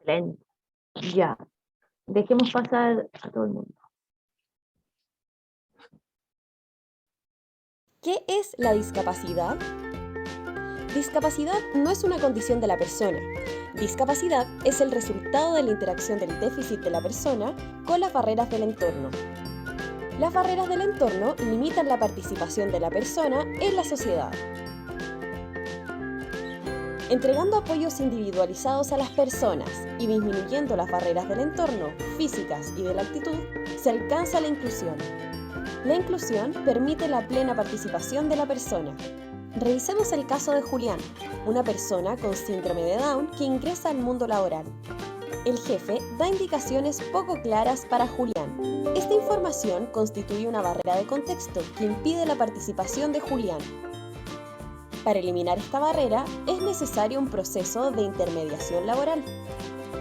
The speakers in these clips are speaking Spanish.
Excelente. Ya. Dejemos pasar a todo el mundo. ¿Qué es la discapacidad? Discapacidad no es una condición de la persona. Discapacidad es el resultado de la interacción del déficit de la persona con las barreras del entorno. Las barreras del entorno limitan la participación de la persona en la sociedad. Entregando apoyos individualizados a las personas y disminuyendo las barreras del entorno, físicas y de la actitud, se alcanza la inclusión. La inclusión permite la plena participación de la persona. Revisemos el caso de Julián, una persona con síndrome de Down que ingresa al mundo laboral. El jefe da indicaciones poco claras para Julián. Esta información constituye una barrera de contexto que impide la participación de Julián. Para eliminar esta barrera, es necesario un proceso de intermediación laboral.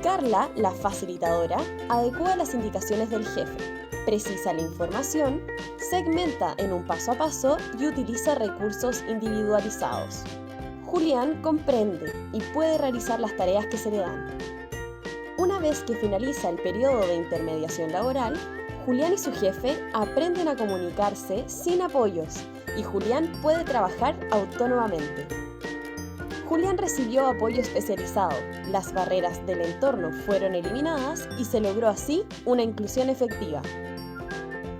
Carla, la facilitadora, adecua las indicaciones del jefe, precisa la información, segmenta en un paso a paso y utiliza recursos individualizados. Julián comprende y puede realizar las tareas que se le dan. Una vez que finaliza el periodo de intermediación laboral, Julián y su jefe aprenden a comunicarse sin apoyos y Julián puede trabajar autónomamente. Julián recibió apoyo especializado, las barreras del entorno fueron eliminadas y se logró así una inclusión efectiva.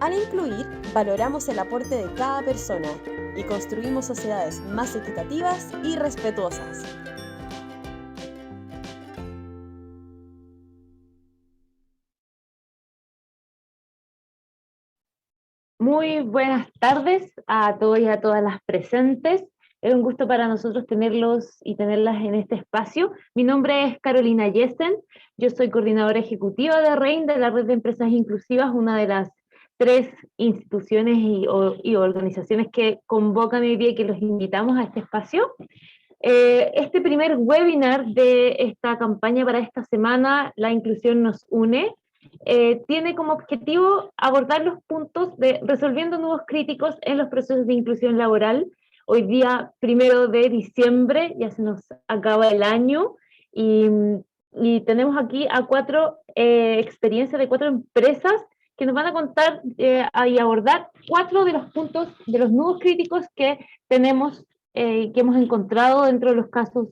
Al incluir, valoramos el aporte de cada persona y construimos sociedades más equitativas y respetuosas. Muy buenas tardes a todos y a todas las presentes. Es un gusto para nosotros tenerlos y tenerlas en este espacio. Mi nombre es Carolina Yesen, yo soy coordinadora ejecutiva de REIN, de la Red de Empresas Inclusivas, una de las 3 instituciones y organizaciones que convocan hoy día y que los invitamos a este espacio. Este primer webinar de esta campaña para esta semana, La Inclusión nos une, tiene como objetivo abordar los puntos de resolviendo nudos críticos en los procesos de inclusión laboral. Hoy día, 1 de diciembre, ya se nos acaba el año y, y tenemos aquí a 4 experiencias de 4 empresas que nos van a contar y abordar 4 de los puntos, de los nudos críticos que tenemos, que hemos encontrado dentro de los casos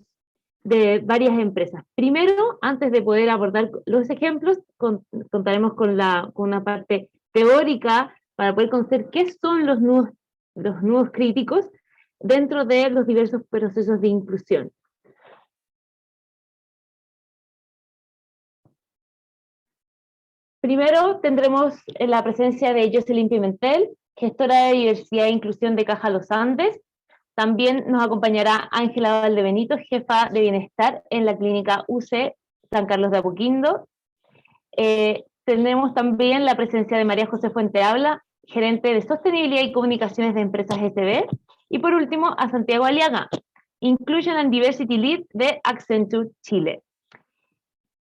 de varias empresas. Primero, antes de poder abordar los ejemplos, contaremos con una parte teórica para poder conocer qué son los nudos críticos dentro de los diversos procesos de inclusión. Primero tendremos la presencia de Jocelyn Pimentel, gestora de diversidad e inclusión de Caja Los Andes. También nos acompañará Ángela Valdebenito, jefa de bienestar en la clínica UC San Carlos de Apoquindo. Tenemos también la presencia de María José Fuentehabla, gerente de sostenibilidad y comunicaciones de empresas SB. Y por último, a Santiago Aliaga, Inclusion and Diversity Lead de Accenture Chile.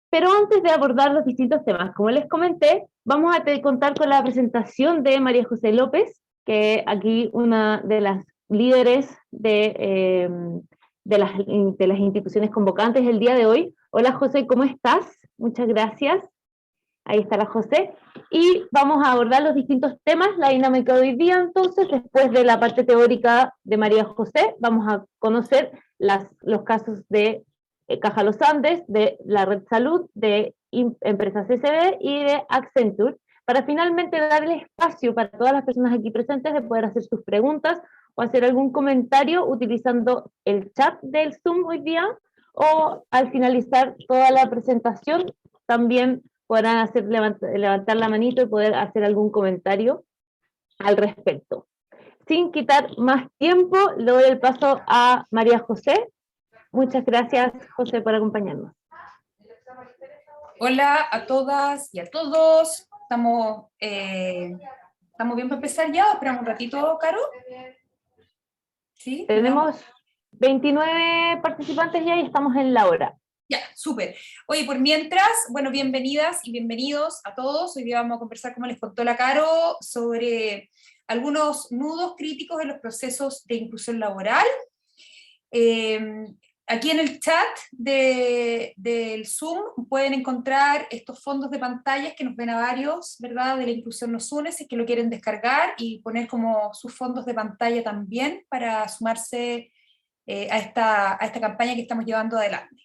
Pero antes de abordar los distintos temas, como les comenté, vamos a contar con la presentación de María José López, que aquí una de las líderes de las instituciones convocantes el día de hoy. Hola José, ¿cómo estás? Muchas gracias. Ahí está la José. Y vamos a abordar los distintos temas, la dinámica de hoy día. Entonces, después de la parte teórica de María José, vamos a conocer los casos de Caja Los Andes, de la Red Salud, de Empresas SB y de Accenture, para finalmente darle espacio para todas las personas aquí presentes de poder hacer sus preguntas o hacer algún comentario utilizando el chat del Zoom hoy día, o al finalizar toda la presentación también podrán levantar la manito y poder hacer algún comentario al respecto. Sin quitar más tiempo, le doy el paso a María José. Muchas gracias, José, por acompañarnos. Hola a todas y a todos. ¿Estamos bien para empezar ya? ¿Esperamos un ratito, Caro? ¿Sí? Tenemos 29 participantes ya y estamos en la hora. Ya, súper. Oye, por mientras, bueno, bienvenidas y bienvenidos a todos. Hoy día vamos a conversar, como les contó la Caro, sobre algunos nudos críticos en los procesos de inclusión laboral. Aquí en el chat del Zoom pueden encontrar estos fondos de pantallas que nos ven a varios, ¿verdad? De la Inclusión Nos Une, si es que lo quieren descargar y poner como sus fondos de pantalla también para sumarse a esta campaña que estamos llevando adelante.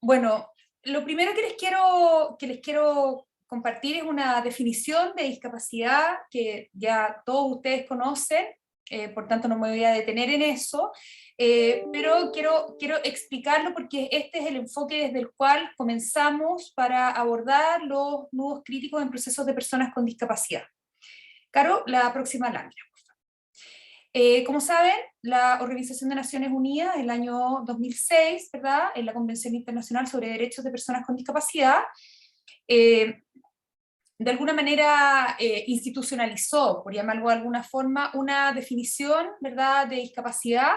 Bueno, lo primero que les quiero compartir es una definición de discapacidad que ya todos ustedes conocen, por tanto no me voy a detener en eso, pero quiero explicarlo porque este es el enfoque desde el cual comenzamos para abordar los nudos críticos en procesos de personas con discapacidad. Caro, la próxima lámina. Como saben, la Organización de Naciones Unidas, en el año 2006, ¿verdad?, en la Convención Internacional sobre Derechos de Personas con Discapacidad, de alguna manera institucionalizó, por llamarlo de alguna forma, una definición, ¿verdad?, de discapacidad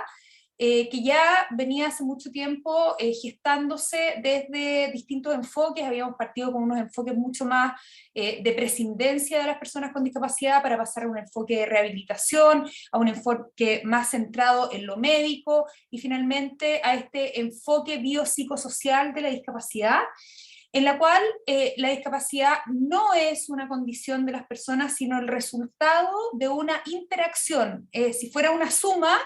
que ya venía hace mucho tiempo gestándose desde distintos enfoques. Habíamos partido con unos enfoques mucho más de prescindencia de las personas con discapacidad para pasar a un enfoque de rehabilitación, a un enfoque más centrado en lo médico y finalmente a este enfoque biopsicosocial de la discapacidad, en la cual la discapacidad no es una condición de las personas, sino el resultado de una interacción. Si fuera una suma,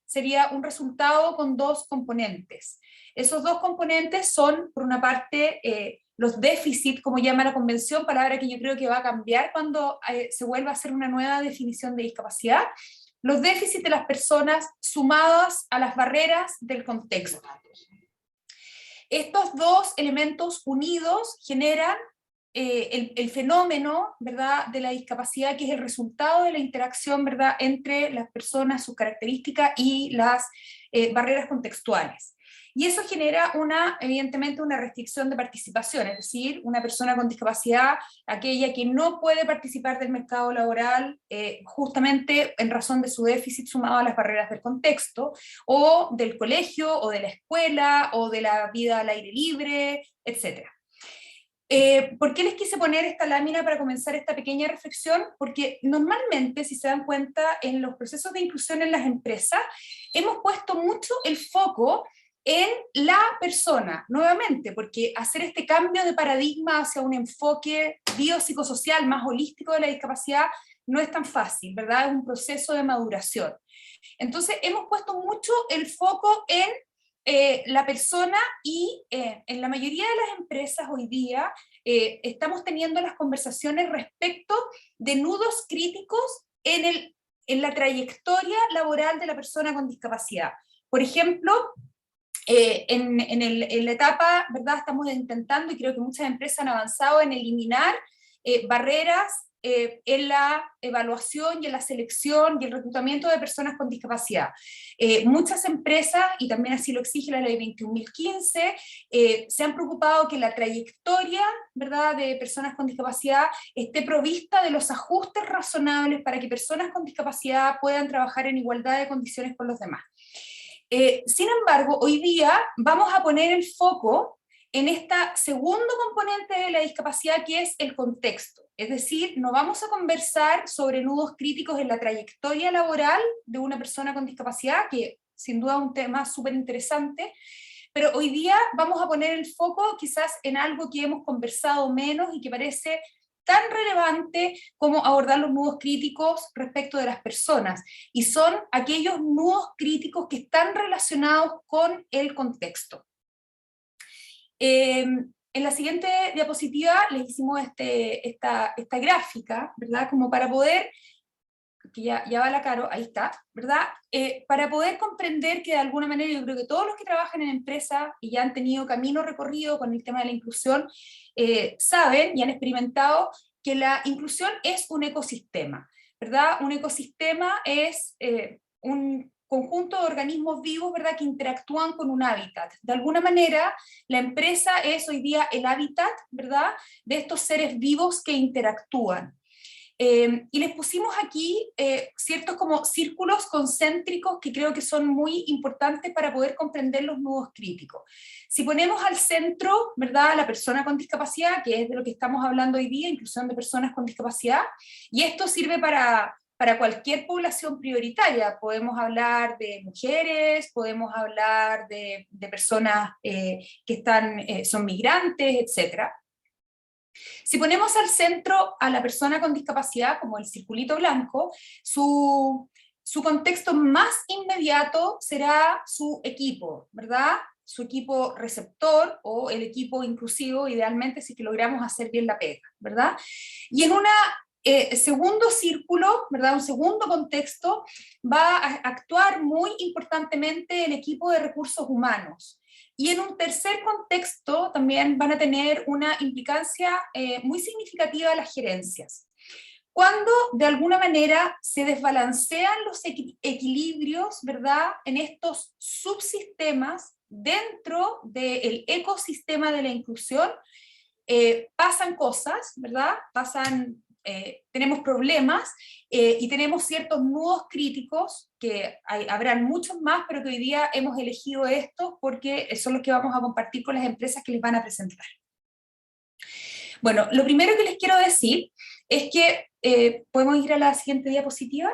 sería un resultado con dos componentes. Esos dos componentes son, por una parte, los déficits, como llama la convención, palabra que yo creo que va a cambiar cuando se vuelva a hacer una nueva definición de discapacidad, los déficits de las personas sumadas a las barreras del contexto. Estos dos elementos unidos generan el fenómeno, ¿verdad?, de la discapacidad, que es el resultado de la interacción, ¿verdad?, entre las personas, sus características y las barreras contextuales. Y eso genera evidentemente una restricción de participación, es decir, una persona con discapacidad, aquella que no puede participar del mercado laboral justamente en razón de su déficit sumado a las barreras del contexto, o del colegio, o de la escuela, o de la vida al aire libre, etc. ¿Por qué les quise poner esta lámina para comenzar esta pequeña reflexión? Porque normalmente, si se dan cuenta, en los procesos de inclusión en las empresas, hemos puesto mucho el foco en la persona, nuevamente, porque hacer este cambio de paradigma hacia un enfoque biopsicosocial más holístico de la discapacidad no es tan fácil, ¿verdad? Es un proceso de maduración. Entonces, hemos puesto mucho el foco en la persona y en la mayoría de las empresas hoy día estamos teniendo las conversaciones respecto de nudos críticos en la trayectoria laboral de la persona con discapacidad. Por ejemplo, en la etapa, ¿verdad?, estamos intentando, y creo que muchas empresas han avanzado en eliminar barreras en la evaluación y en la selección y el reclutamiento de personas con discapacidad. Muchas empresas, y también así lo exige la ley 21.015, se han preocupado que la trayectoria, ¿verdad?, de personas con discapacidad esté provista de los ajustes razonables para que personas con discapacidad puedan trabajar en igualdad de condiciones con los demás. Sin embargo, hoy día vamos a poner el foco en este segundo componente de la discapacidad, que es el contexto. Es decir, no vamos a conversar sobre nudos críticos en la trayectoria laboral de una persona con discapacidad, que sin duda es un tema súper interesante, pero hoy día vamos a poner el foco quizás en algo que hemos conversado menos y que parece tan relevante como abordar los nudos críticos respecto de las personas, y son aquellos nudos críticos que están relacionados con el contexto. En la siguiente diapositiva les hicimos esta gráfica, ¿verdad?, como para poder, que ya va la Caro, ahí está, ¿verdad?, para poder comprender que de alguna manera yo creo que todos los que trabajan en empresas y ya han tenido camino recorrido con el tema de la inclusión, saben y han experimentado que la inclusión es un ecosistema, ¿verdad? Un ecosistema es un conjunto de organismos vivos, ¿verdad?, que interactúan con un hábitat. De alguna manera, la empresa es hoy día el hábitat, ¿verdad?, de estos seres vivos que interactúan. Y les pusimos aquí ciertos como círculos concéntricos que creo que son muy importantes para poder comprender los nudos críticos. Si ponemos al centro, ¿verdad?, a la persona con discapacidad, que es de lo que estamos hablando hoy día, inclusión de personas con discapacidad, y esto sirve para para cualquier población prioritaria. Podemos hablar de mujeres, podemos hablar de personas que son migrantes, etc. Si ponemos al centro a la persona con discapacidad, como el circulito blanco, su contexto más inmediato será su equipo, ¿verdad? Su equipo receptor o el equipo inclusivo, idealmente, si que logramos hacer bien la pega, ¿verdad? Y en un segundo círculo, ¿verdad? Un segundo contexto, va a actuar muy importantemente el equipo de recursos humanos. Y en un tercer contexto también van a tener una implicancia muy significativa las gerencias. Cuando de alguna manera se desbalancean los equilibrios, ¿verdad?, en estos subsistemas dentro del ecosistema de la inclusión, pasan cosas, ¿verdad? Tenemos problemas y tenemos ciertos nudos críticos, que habrán muchos más, pero que hoy día hemos elegido estos porque son los que vamos a compartir con las empresas que les van a presentar. Bueno, lo primero que les quiero decir es que, ¿podemos ir a la siguiente diapositiva?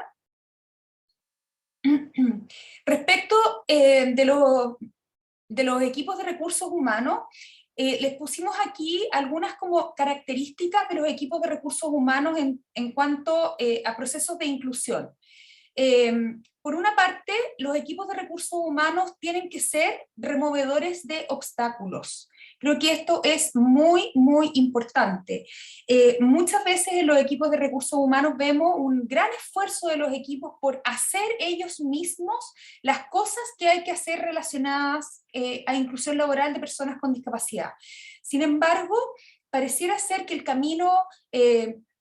Respecto de los equipos de recursos humanos, les pusimos aquí algunas como características de los equipos de recursos humanos en cuanto a procesos de inclusión. Por una parte, los equipos de recursos humanos tienen que ser removedores de obstáculos. Creo que esto es muy, muy importante. Muchas veces en los equipos de recursos humanos vemos un gran esfuerzo de los equipos por hacer ellos mismos las cosas que hay que hacer relacionadas a inclusión laboral de personas con discapacidad. Sin embargo, pareciera ser que el camino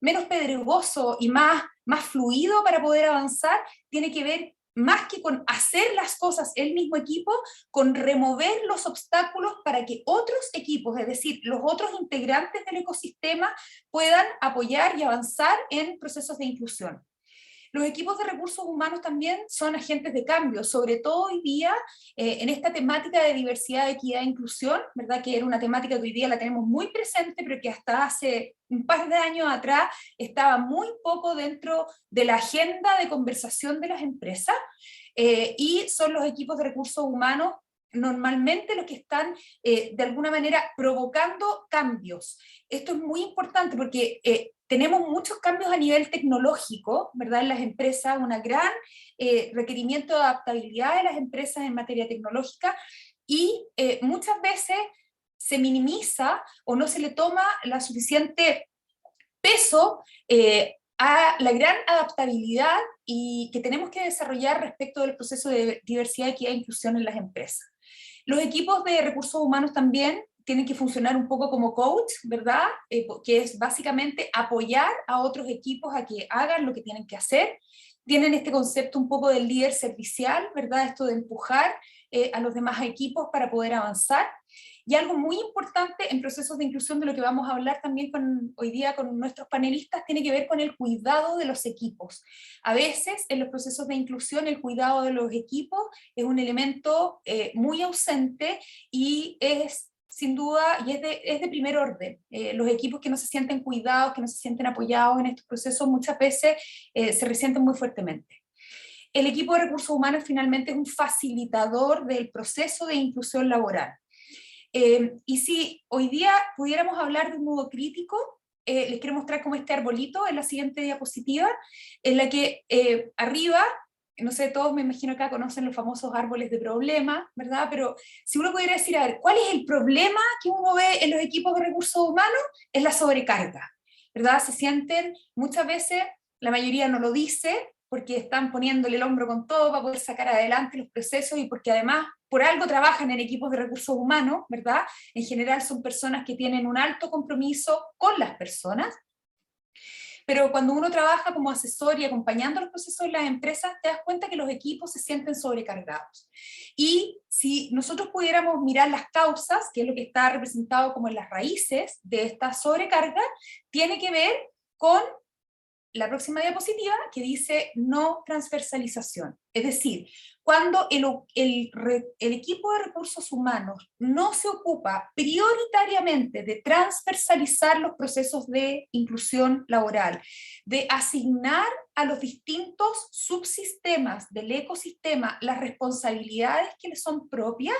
menos pedregoso y más fluido para poder avanzar tiene que ver más que con hacer las cosas el mismo equipo, con remover los obstáculos para que otros equipos, es decir, los otros integrantes del ecosistema, puedan apoyar y avanzar en procesos de inclusión. Los equipos de recursos humanos también son agentes de cambio, sobre todo hoy día en esta temática de diversidad, equidad e inclusión, ¿verdad? Que era una temática que hoy día la tenemos muy presente, pero que hasta hace un par de años atrás estaba muy poco dentro de la agenda de conversación de las empresas, y son los equipos de recursos humanos normalmente los que están de alguna manera provocando cambios. Esto es muy importante porque tenemos muchos cambios a nivel tecnológico, ¿verdad? En las empresas, un gran requerimiento de adaptabilidad de las empresas en materia tecnológica, y muchas veces se minimiza o no se le toma la suficiente peso a la gran adaptabilidad y que tenemos que desarrollar respecto del proceso de diversidad, equidad e inclusión en las empresas. Los equipos de recursos humanos también tienen que funcionar un poco como coach, ¿verdad? Que es básicamente apoyar a otros equipos a que hagan lo que tienen que hacer. Tienen este concepto un poco del líder servicial, ¿verdad? Esto de empujar a los demás equipos para poder avanzar. Y algo muy importante en procesos de inclusión, de lo que vamos a hablar también hoy día con nuestros panelistas, tiene que ver con el cuidado de los equipos. A veces en los procesos de inclusión el cuidado de los equipos es un elemento muy ausente y es sin duda, y es de primer orden. Los equipos que no se sienten cuidados, que no se sienten apoyados en estos procesos, muchas veces se resienten muy fuertemente. El equipo de recursos humanos finalmente es un facilitador del proceso de inclusión laboral. Y si hoy día pudiéramos hablar de un nudo crítico, les quiero mostrar como este arbolito en la siguiente diapositiva, en la que arriba, no sé, todos me imagino acá conocen los famosos árboles de problema, ¿verdad? Pero si uno pudiera decir, a ver, ¿cuál es el problema que uno ve en los equipos de recursos humanos? Es la sobrecarga, ¿verdad? Se sienten muchas veces, la mayoría no lo dice, porque están poniéndole el hombro con todo para poder sacar adelante los procesos y porque además por algo trabajan en equipos de recursos humanos, ¿verdad? En general son personas que tienen un alto compromiso con las personas, pero cuando uno trabaja como asesor y acompañando los procesos de las empresas, te das cuenta que los equipos se sienten sobrecargados. Y si nosotros pudiéramos mirar las causas, que es lo que está representado como en las raíces de esta sobrecarga, tiene que ver con la próxima diapositiva, que dice no transversalización. Es decir, cuando el equipo de recursos humanos no se ocupa prioritariamente de transversalizar los procesos de inclusión laboral, de asignar a los distintos subsistemas del ecosistema las responsabilidades que les son propias,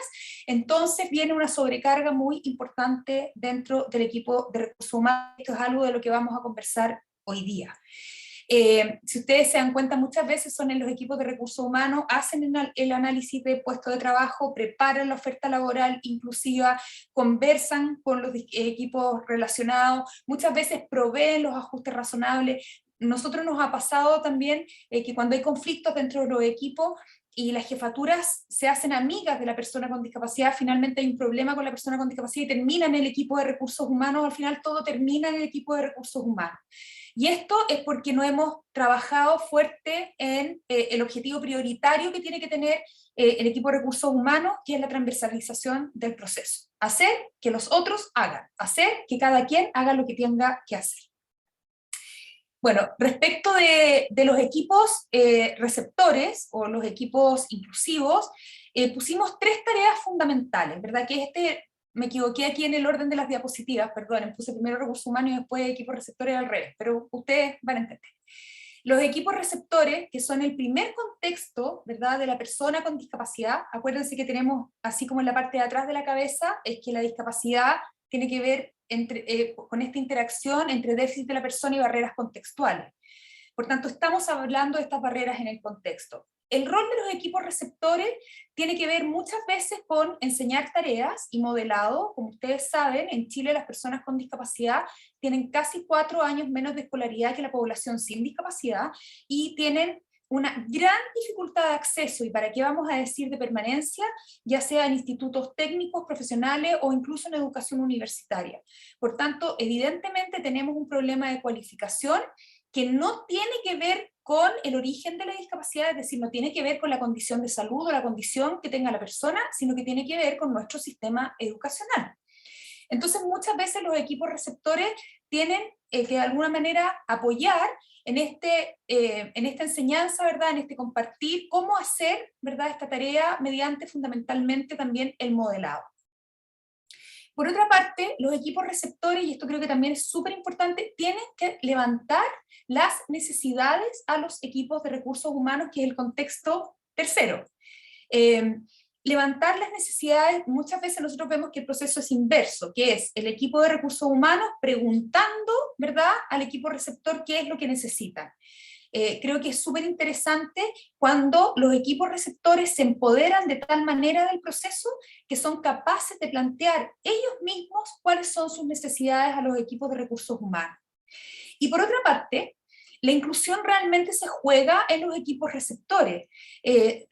entonces viene una sobrecarga muy importante dentro del equipo de recursos humanos. Esto es algo de lo que vamos a conversar hoy día. Si ustedes se dan cuenta, muchas veces son en los equipos de recursos humanos, hacen el análisis de puesto de trabajo, preparan la oferta laboral inclusiva, conversan con los equipos relacionados, muchas veces proveen los ajustes razonables. Nosotros nos ha pasado también que cuando hay conflictos dentro de los equipos y las jefaturas se hacen amigas de la persona con discapacidad, finalmente hay un problema con la persona con discapacidad y termina en el equipo de recursos humanos, al final todo termina en el equipo de recursos humanos. Y esto es porque no hemos trabajado fuerte en el objetivo prioritario que tiene que tener el equipo de recursos humanos, que es la transversalización del proceso. Hacer que los otros hagan, hacer que cada quien haga lo que tenga que hacer. Bueno, respecto de los equipos receptores o los equipos inclusivos, pusimos 3 tareas fundamentales, ¿verdad? Que me equivoqué aquí en el orden de las diapositivas, perdón, puse primero recursos humanos y después equipos receptores al revés, pero ustedes van a entender. Los equipos receptores, que son el primer contexto, ¿verdad?, de la persona con discapacidad. Acuérdense que tenemos, así como en la parte de atrás de la cabeza, es que la discapacidad tiene que ver con esta interacción entre déficit de la persona y barreras contextuales. Por tanto, estamos hablando de estas barreras en el contexto. El rol de los equipos receptores tiene que ver muchas veces con enseñar tareas y modelado. Como ustedes saben, en Chile las personas con discapacidad tienen casi 4 años menos de escolaridad que la población sin discapacidad y tienen una gran dificultad de acceso, y para qué vamos a decir de permanencia, ya sea en institutos técnicos, profesionales o incluso en educación universitaria. Por tanto, evidentemente tenemos un problema de cualificación que no tiene que ver con el origen de la discapacidad, es decir, no tiene que ver con la condición de salud o la condición que tenga la persona, sino que tiene que ver con nuestro sistema educacional. Entonces, muchas veces los equipos receptores tienen que de alguna manera apoyar en esta enseñanza, ¿verdad?, en este compartir cómo hacer, ¿verdad?, esta tarea mediante fundamentalmente también el modelado. Por otra parte, los equipos receptores, y esto creo que también es súper importante, tienen que levantar las necesidades a los equipos de recursos humanos, que es el contexto tercero. Levantar las necesidades, muchas veces nosotros vemos que el proceso es inverso, que es el equipo de recursos humanos preguntando, ¿verdad?, al equipo receptor qué es lo que necesitan. Creo que es súper interesante cuando los equipos receptores se empoderan de tal manera del proceso que son capaces de plantear ellos mismos cuáles son sus necesidades a los equipos de recursos humanos. Y por otra parte, la inclusión realmente se juega en los equipos receptores.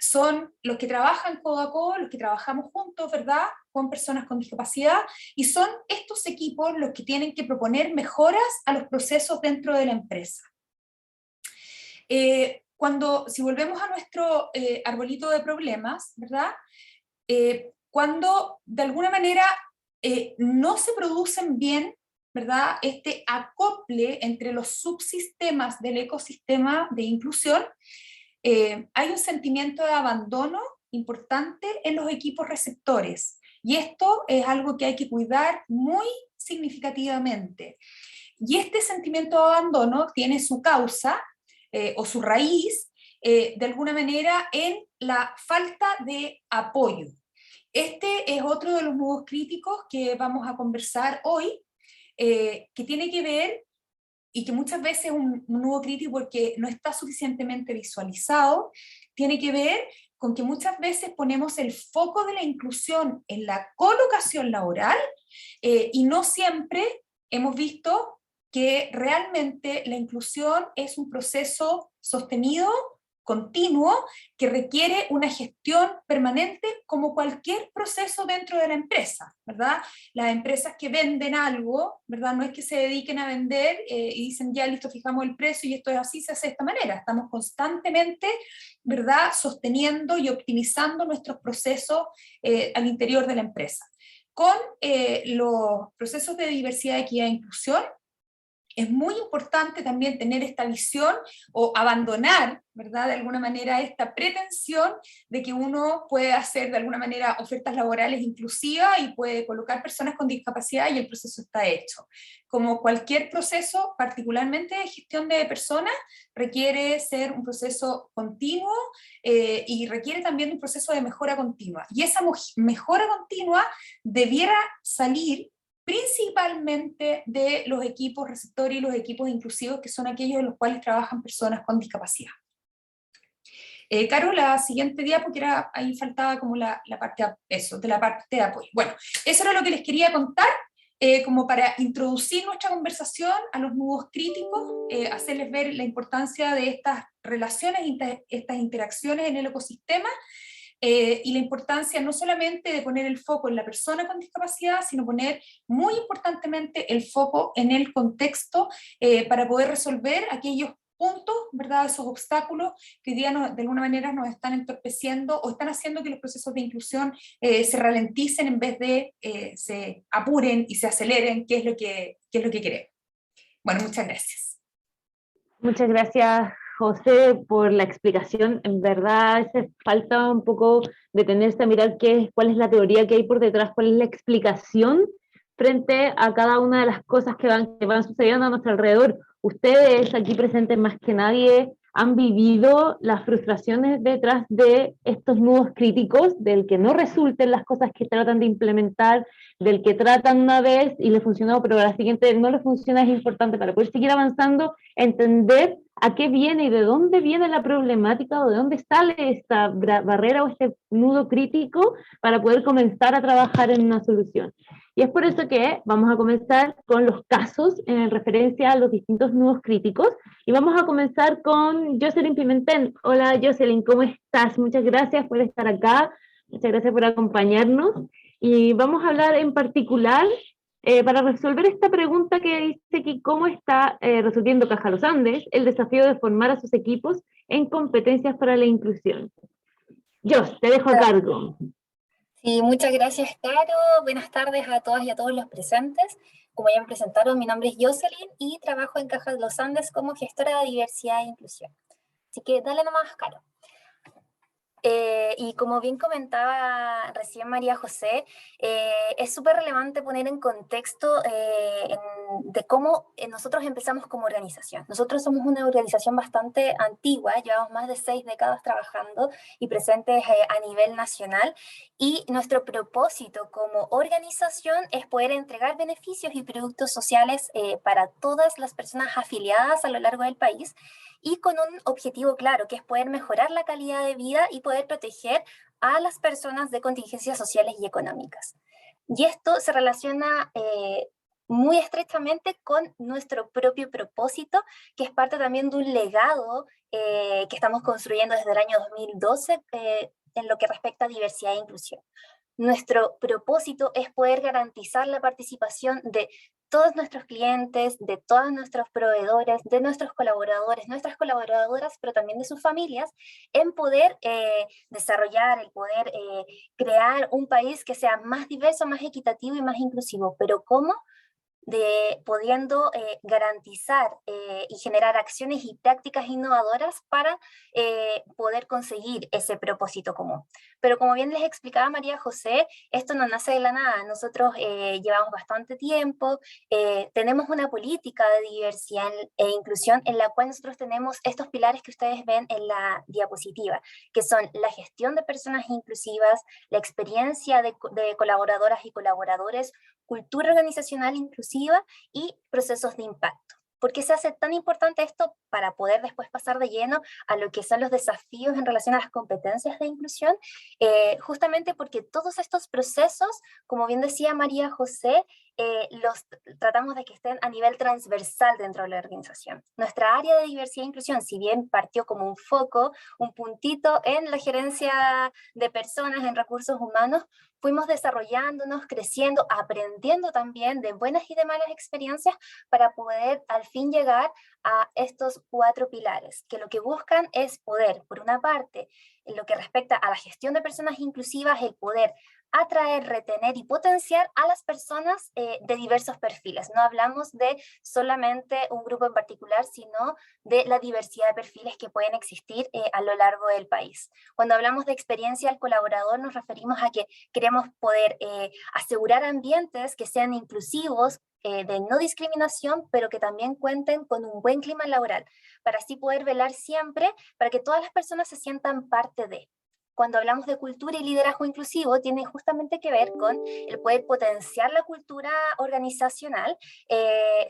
Son los que trabajan codo a codo, los que trabajamos juntos, ¿verdad?, con personas con discapacidad, y son estos equipos los que tienen que proponer mejoras a los procesos dentro de la empresa. Si volvemos a nuestro arbolito de problemas, ¿verdad?, cuando de alguna manera no se producen bien, ¿verdad?, este acople entre los subsistemas del ecosistema de inclusión, hay un sentimiento de abandono importante en los equipos receptores, y esto es algo que hay que cuidar muy significativamente. Y este sentimiento de abandono tiene su causa o su raíz, de alguna manera, en la falta de apoyo. Este es otro de los nudos críticos que vamos a conversar hoy, que tiene que ver, y que muchas veces es un nudo crítico porque no está suficientemente visualizado, tiene que ver con que muchas veces ponemos el foco de la inclusión en la colocación laboral y no siempre hemos visto que realmente la inclusión es un proceso sostenido, continuo, que requiere una gestión permanente como cualquier proceso dentro de la empresa, ¿verdad? Las empresas que venden algo, ¿verdad?, no es que se dediquen a vender y dicen ya listo, fijamos el precio y esto es así, se hace de esta manera. Estamos constantemente, ¿verdad?, sosteniendo y optimizando nuestros procesos al interior de la empresa. Con los procesos de diversidad, equidad e inclusión, Es muy importante también tener esta visión o abandonar, ¿verdad?, de alguna manera esta pretensión de que uno puede hacer de alguna manera ofertas laborales inclusivas y puede colocar personas con discapacidad y el proceso está hecho. Como cualquier proceso, particularmente de gestión de personas, requiere ser un proceso continuo y requiere también un proceso de mejora continua. Y esa mejora continua debiera salir principalmente de los equipos receptores y los equipos inclusivos, que son aquellos en los cuales trabajan personas con discapacidad. Caro, la siguiente diapo, que era, ahí faltaba como la parte, de la parte de apoyo. Bueno, eso era lo que les quería contar, como para introducir nuestra conversación a los nudos críticos, hacerles ver la importancia de estas relaciones, estas interacciones en el ecosistema, y la importancia no solamente de poner el foco en la persona con discapacidad, sino poner muy importantemente el foco en el contexto para poder resolver aquellos puntos, ¿verdad?, esos obstáculos que hoy día de alguna manera nos están entorpeciendo o están haciendo que los procesos de inclusión se ralenticen en vez de se apuren y se aceleren, que es lo que queremos. Bueno, muchas gracias. Muchas gracias, José, por la explicación. En verdad, hace falta un poco detenerse a mirar cuál es la teoría que hay por detrás, cuál es la explicación frente a cada una de las cosas que van sucediendo a nuestro alrededor. Ustedes aquí presentes más que nadie han vivido las frustraciones detrás de estos nudos críticos, del que no resulten las cosas que tratan de implementar, del que tratan una vez y le funcionó, pero a la siguiente no le funciona. Es importante para poder seguir avanzando, entender a qué viene y de dónde viene la problemática o de dónde sale esta barrera o este nudo crítico para poder comenzar a trabajar en una solución. Y es por eso que vamos a comenzar con los casos en referencia a los distintos nudos críticos, y vamos a comenzar con Jocelyn Pimentel. Hola Jocelyn, ¿cómo estás? Muchas gracias por estar acá, muchas gracias por acompañarnos, y vamos a hablar en particular para resolver esta pregunta que dice que cómo está resolviendo Caja Los Andes el desafío de formar a sus equipos en competencias para la inclusión. Jos, te dejo a cargo. Sí, muchas gracias, Caro. Buenas tardes a todas y a todos los presentes. Como ya me presentaron, mi nombre es Jocelyn y trabajo en Caja Los Andes como gestora de diversidad e inclusión. Así que dale nomás, Caro. Y como bien comentaba recién María José, es súper relevante poner en contexto de cómo nosotros empezamos como organización. Nosotros somos una organización bastante antigua, llevamos más de 6 décadas trabajando y presentes a nivel nacional, y nuestro propósito como organización es poder entregar beneficios y productos sociales para todas las personas afiliadas a lo largo del país, y con un objetivo claro, que es poder mejorar la calidad de vida y poder proteger a las personas de contingencias sociales y económicas. Y esto se relaciona muy estrechamente con nuestro propio propósito, que es parte también de un legado que estamos construyendo desde el año 2012 en lo que respecta a diversidad e inclusión. Nuestro propósito es poder garantizar la participación de todos nuestros clientes, de todos nuestros proveedores, de nuestros colaboradores, nuestras colaboradoras, pero también de sus familias, en poder desarrollar, el poder crear un país que sea más diverso, más equitativo y más inclusivo. ¿Pero cómo? Pudiendo garantizar y generar acciones y prácticas innovadoras para poder conseguir ese propósito común. Pero como bien les explicaba María José, esto no nace de la nada. Nosotros llevamos bastante tiempo, tenemos una política de diversidad e inclusión en la cual nosotros tenemos estos pilares que ustedes ven en la diapositiva, que son la gestión de personas inclusivas, la experiencia de colaboradoras y colaboradores, cultura organizacional inclusiva y procesos de impacto. ¿Por qué se hace tan importante esto? Para poder después pasar de lleno a lo que son los desafíos en relación a las competencias de inclusión, justamente porque todos estos procesos, como bien decía María José, los tratamos de que estén a nivel transversal dentro de la organización. Nuestra área de diversidad e inclusión, si bien partió como un foco, un puntito en la gerencia de personas en recursos humanos, fuimos desarrollándonos, creciendo, aprendiendo también de buenas y de malas experiencias para poder al fin llegar a estos 4 pilares, que lo que buscan es poder, por una parte, en lo que respecta a la gestión de personas inclusivas, el poder atraer, retener y potenciar a las personas de diversos perfiles. No hablamos de solamente un grupo en particular, sino de la diversidad de perfiles que pueden existir a lo largo del país. Cuando hablamos de experiencia al colaborador, nos referimos a que queremos poder asegurar ambientes que sean inclusivos, de no discriminación, pero que también cuenten con un buen clima laboral, para así poder velar siempre para que todas las personas se sientan parte de. Cuando hablamos de cultura y liderazgo inclusivo, tiene justamente que ver con el poder potenciar la cultura organizacional,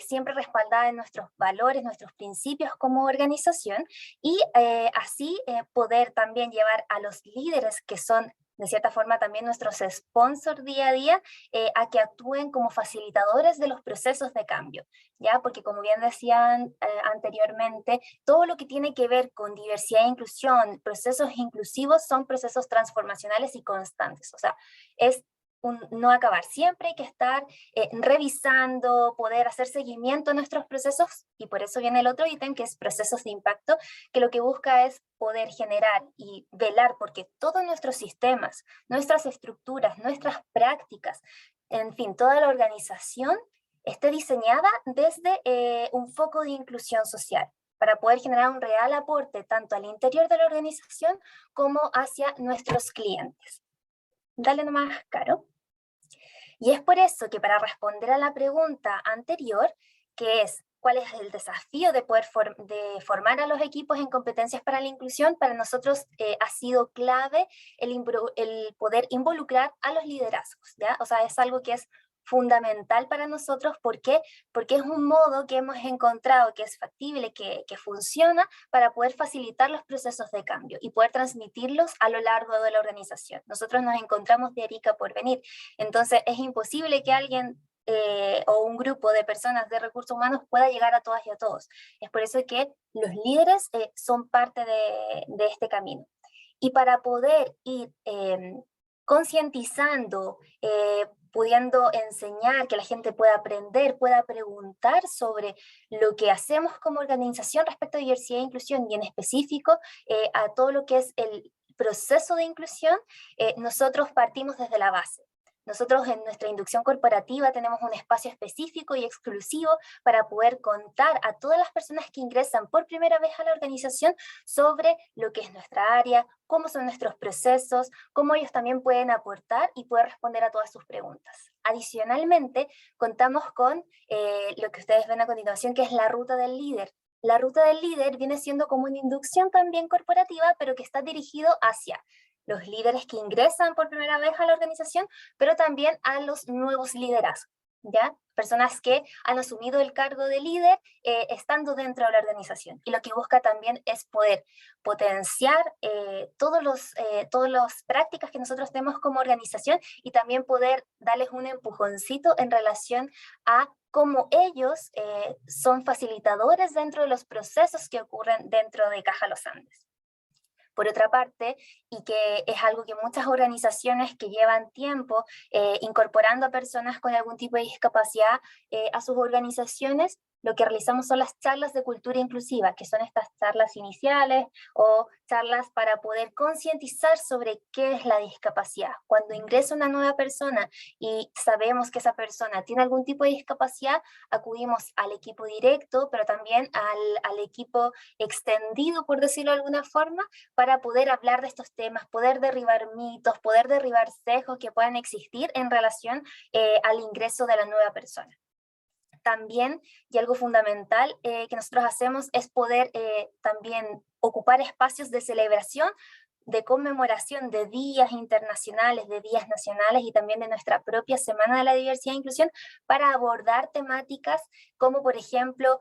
siempre respaldada en nuestros valores, nuestros principios como organización, y así poder también llevar a los líderes, que son de cierta forma también nuestros sponsors día a día, a que actúen como facilitadores de los procesos de cambio, ¿ya? Porque como bien decían anteriormente, todo lo que tiene que ver con diversidad e inclusión, procesos inclusivos, son procesos transformacionales y constantes. O sea, es no acabar. Siempre hay que estar revisando, poder hacer seguimiento a nuestros procesos, y por eso viene el otro ítem, que es procesos de impacto, que lo que busca es poder generar y velar porque todos nuestros sistemas, nuestras estructuras, nuestras prácticas, en fin, toda la organización esté diseñada desde un foco de inclusión social, para poder generar un real aporte tanto al interior de la organización como hacia nuestros clientes. Dale nomás, Caro. Y es por eso que, para responder a la pregunta anterior, que es ¿cuál es el desafío de poder formar a los equipos en competencias para la inclusión? Para nosotros ha sido clave el poder involucrar a los liderazgos, ¿ya? O sea, es algo que es fundamental para nosotros. ¿Por qué? Porque es un modo que hemos encontrado que es factible, que funciona para poder facilitar los procesos de cambio y poder transmitirlos a lo largo de la organización. Nosotros nos encontramos de Arica Porvenir, entonces es imposible que alguien o un grupo de personas de recursos humanos pueda llegar a todas y a todos. Es por eso que los líderes son parte de este camino. Y para poder ir concientizando, pudiendo enseñar, que la gente pueda aprender, pueda preguntar sobre lo que hacemos como organización respecto a diversidad e inclusión, y en específico a todo lo que es el proceso de inclusión, nosotros partimos desde la base. Nosotros en nuestra inducción corporativa tenemos un espacio específico y exclusivo para poder contar a todas las personas que ingresan por primera vez a la organización sobre lo que es nuestra área, cómo son nuestros procesos, cómo ellos también pueden aportar y poder responder a todas sus preguntas. Adicionalmente, contamos con lo que ustedes ven a continuación, que es la ruta del líder. La ruta del líder viene siendo como una inducción también corporativa, pero que está dirigido hacia los líderes que ingresan por primera vez a la organización, pero también a los nuevos liderazgos, ¿ya? Personas que han asumido el cargo de líder estando dentro de la organización. Y lo que busca también es poder potenciar todas las prácticas que nosotros tenemos como organización, y también poder darles un empujoncito en relación a cómo ellos son facilitadores dentro de los procesos que ocurren dentro de Caja Los Andes. Por otra parte, y que es algo que muchas organizaciones que llevan tiempo incorporando a personas con algún tipo de discapacidad a sus organizaciones, lo que realizamos son las charlas de cultura inclusiva, que son estas charlas iniciales o charlas para poder concientizar sobre qué es la discapacidad. Cuando ingresa una nueva persona y sabemos que esa persona tiene algún tipo de discapacidad, acudimos al equipo directo, pero también al equipo extendido, por decirlo de alguna forma, para poder hablar de estos temas, poder derribar mitos, poder derribar sesgos que puedan existir en relación al ingreso de la nueva persona. También, y algo fundamental que nosotros hacemos, es poder también ocupar espacios de celebración, de conmemoración de días internacionales, de días nacionales, y también de nuestra propia Semana de la Diversidad e Inclusión, para abordar temáticas como, por ejemplo,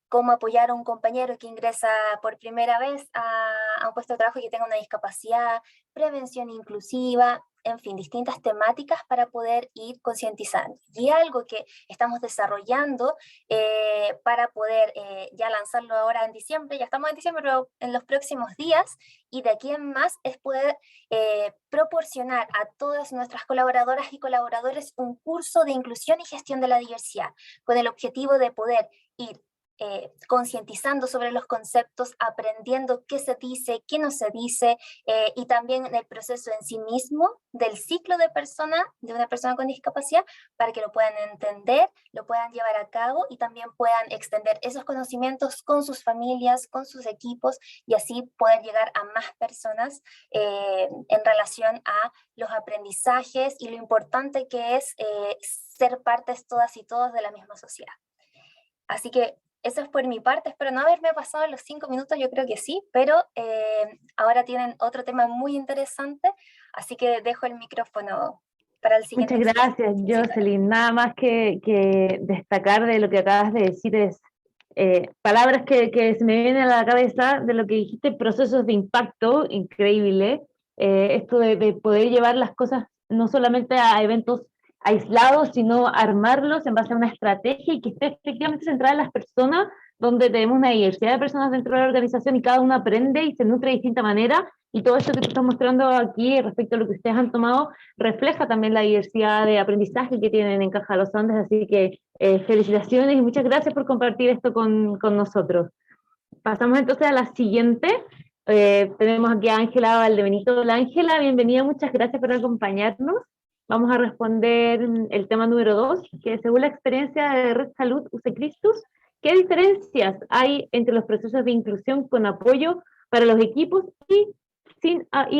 cómo apoyar a un compañero que ingresa por primera vez a un puesto de trabajo y que tenga una discapacidad, prevención inclusiva, en fin, distintas temáticas para poder ir concientizando. Y algo que estamos desarrollando para poder ya lanzarlo ahora en diciembre, ya estamos en diciembre, pero en los próximos días, y de aquí en más, es poder proporcionar a todas nuestras colaboradoras y colaboradores un curso de inclusión y gestión de la diversidad, con el objetivo de poder ir concientizando sobre los conceptos, aprendiendo qué se dice, qué no se dice, y también en el proceso en sí mismo del ciclo de una persona con discapacidad, para que lo puedan entender, lo puedan llevar a cabo y también puedan extender esos conocimientos con sus familias, con sus equipos, y así poder llegar a más personas en relación a los aprendizajes y lo importante que es ser partes todas y todos de la misma sociedad. Así que eso es por mi parte, espero no haberme pasado los 5 minutos, yo creo que sí, pero ahora tienen otro tema muy interesante, así que dejo el micrófono para el siguiente. Muchas gracias, Jocelyn. Nada más que destacar de lo que acabas de decir es palabras que se me vienen a la cabeza de lo que dijiste, procesos de impacto, increíble. Esto de poder llevar las cosas no solamente a eventos aislados, sino armarlos en base a una estrategia y que esté efectivamente centrada en las personas, donde tenemos una diversidad de personas dentro de la organización y cada uno aprende y se nutre de distinta manera. Y todo esto que tú estás mostrando aquí respecto a lo que ustedes han tomado refleja también la diversidad de aprendizaje que tienen en Caja de los Andes, así que felicitaciones y muchas gracias por compartir esto con nosotros. Pasamos entonces a la siguiente. Tenemos aquí a Ángela Valdebenito. Hola Ángela, bienvenida, muchas gracias por acompañarnos. Vamos a responder el tema número 2, que según la experiencia de Red Salud UC Christus, ¿qué diferencias hay entre los procesos de inclusión con apoyo para los equipos y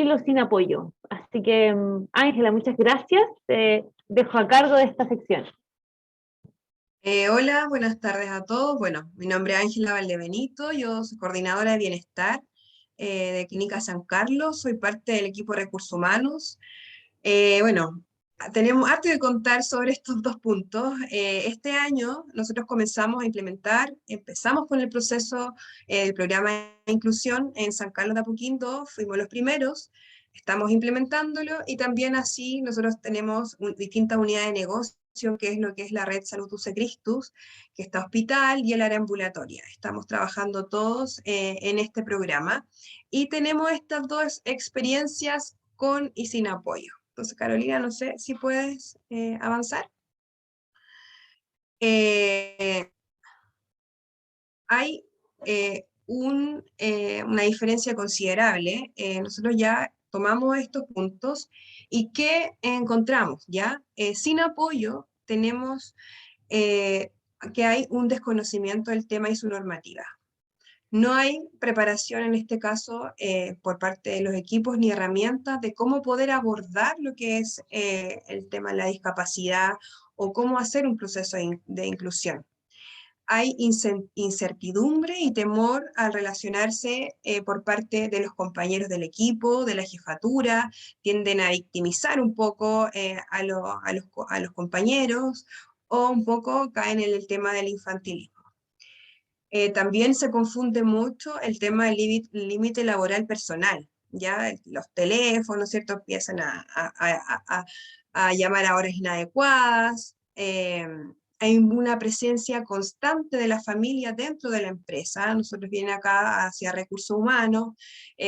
los sin apoyo? Así que, Ángela, muchas gracias. Te dejo a cargo de esta sección. Hola, buenas tardes a todos. Bueno, mi nombre es Ángela Valdebenito, yo soy coordinadora de bienestar de Clínica San Carlos, soy parte del equipo de recursos humanos. Bueno, tenemos harto de contar sobre estos 2 puntos. Este año nosotros empezamos con el proceso del programa de inclusión en San Carlos de Apoquindo, fuimos los primeros, estamos implementándolo y también así nosotros tenemos distintas unidades de negocio, que es lo que es la Red Salud UC Christus, que está hospital y el área ambulatoria. Estamos trabajando todos en este programa y tenemos estas 2 experiencias con y sin apoyo. Entonces, Carolina, no sé si puedes avanzar. Hay una diferencia considerable. Nosotros ya tomamos estos puntos y ¿qué encontramos? ¿Ya? Sin apoyo tenemos que hay un desconocimiento del tema y su normativa. No hay preparación en este caso por parte de los equipos ni herramientas de cómo poder abordar lo que es el tema de la discapacidad o cómo hacer un proceso de inclusión. Hay incertidumbre y temor al relacionarse por parte de los compañeros del equipo, de la jefatura, tienden a victimizar un poco a los compañeros o un poco caen en el tema del infantilismo. También se confunde mucho el tema del límite laboral personal, ya los teléfonos, ¿cierto? Empiezan a llamar a horas inadecuadas, hay una presencia constante de la familia dentro de la empresa. Nosotros vienen acá hacia recursos humanos,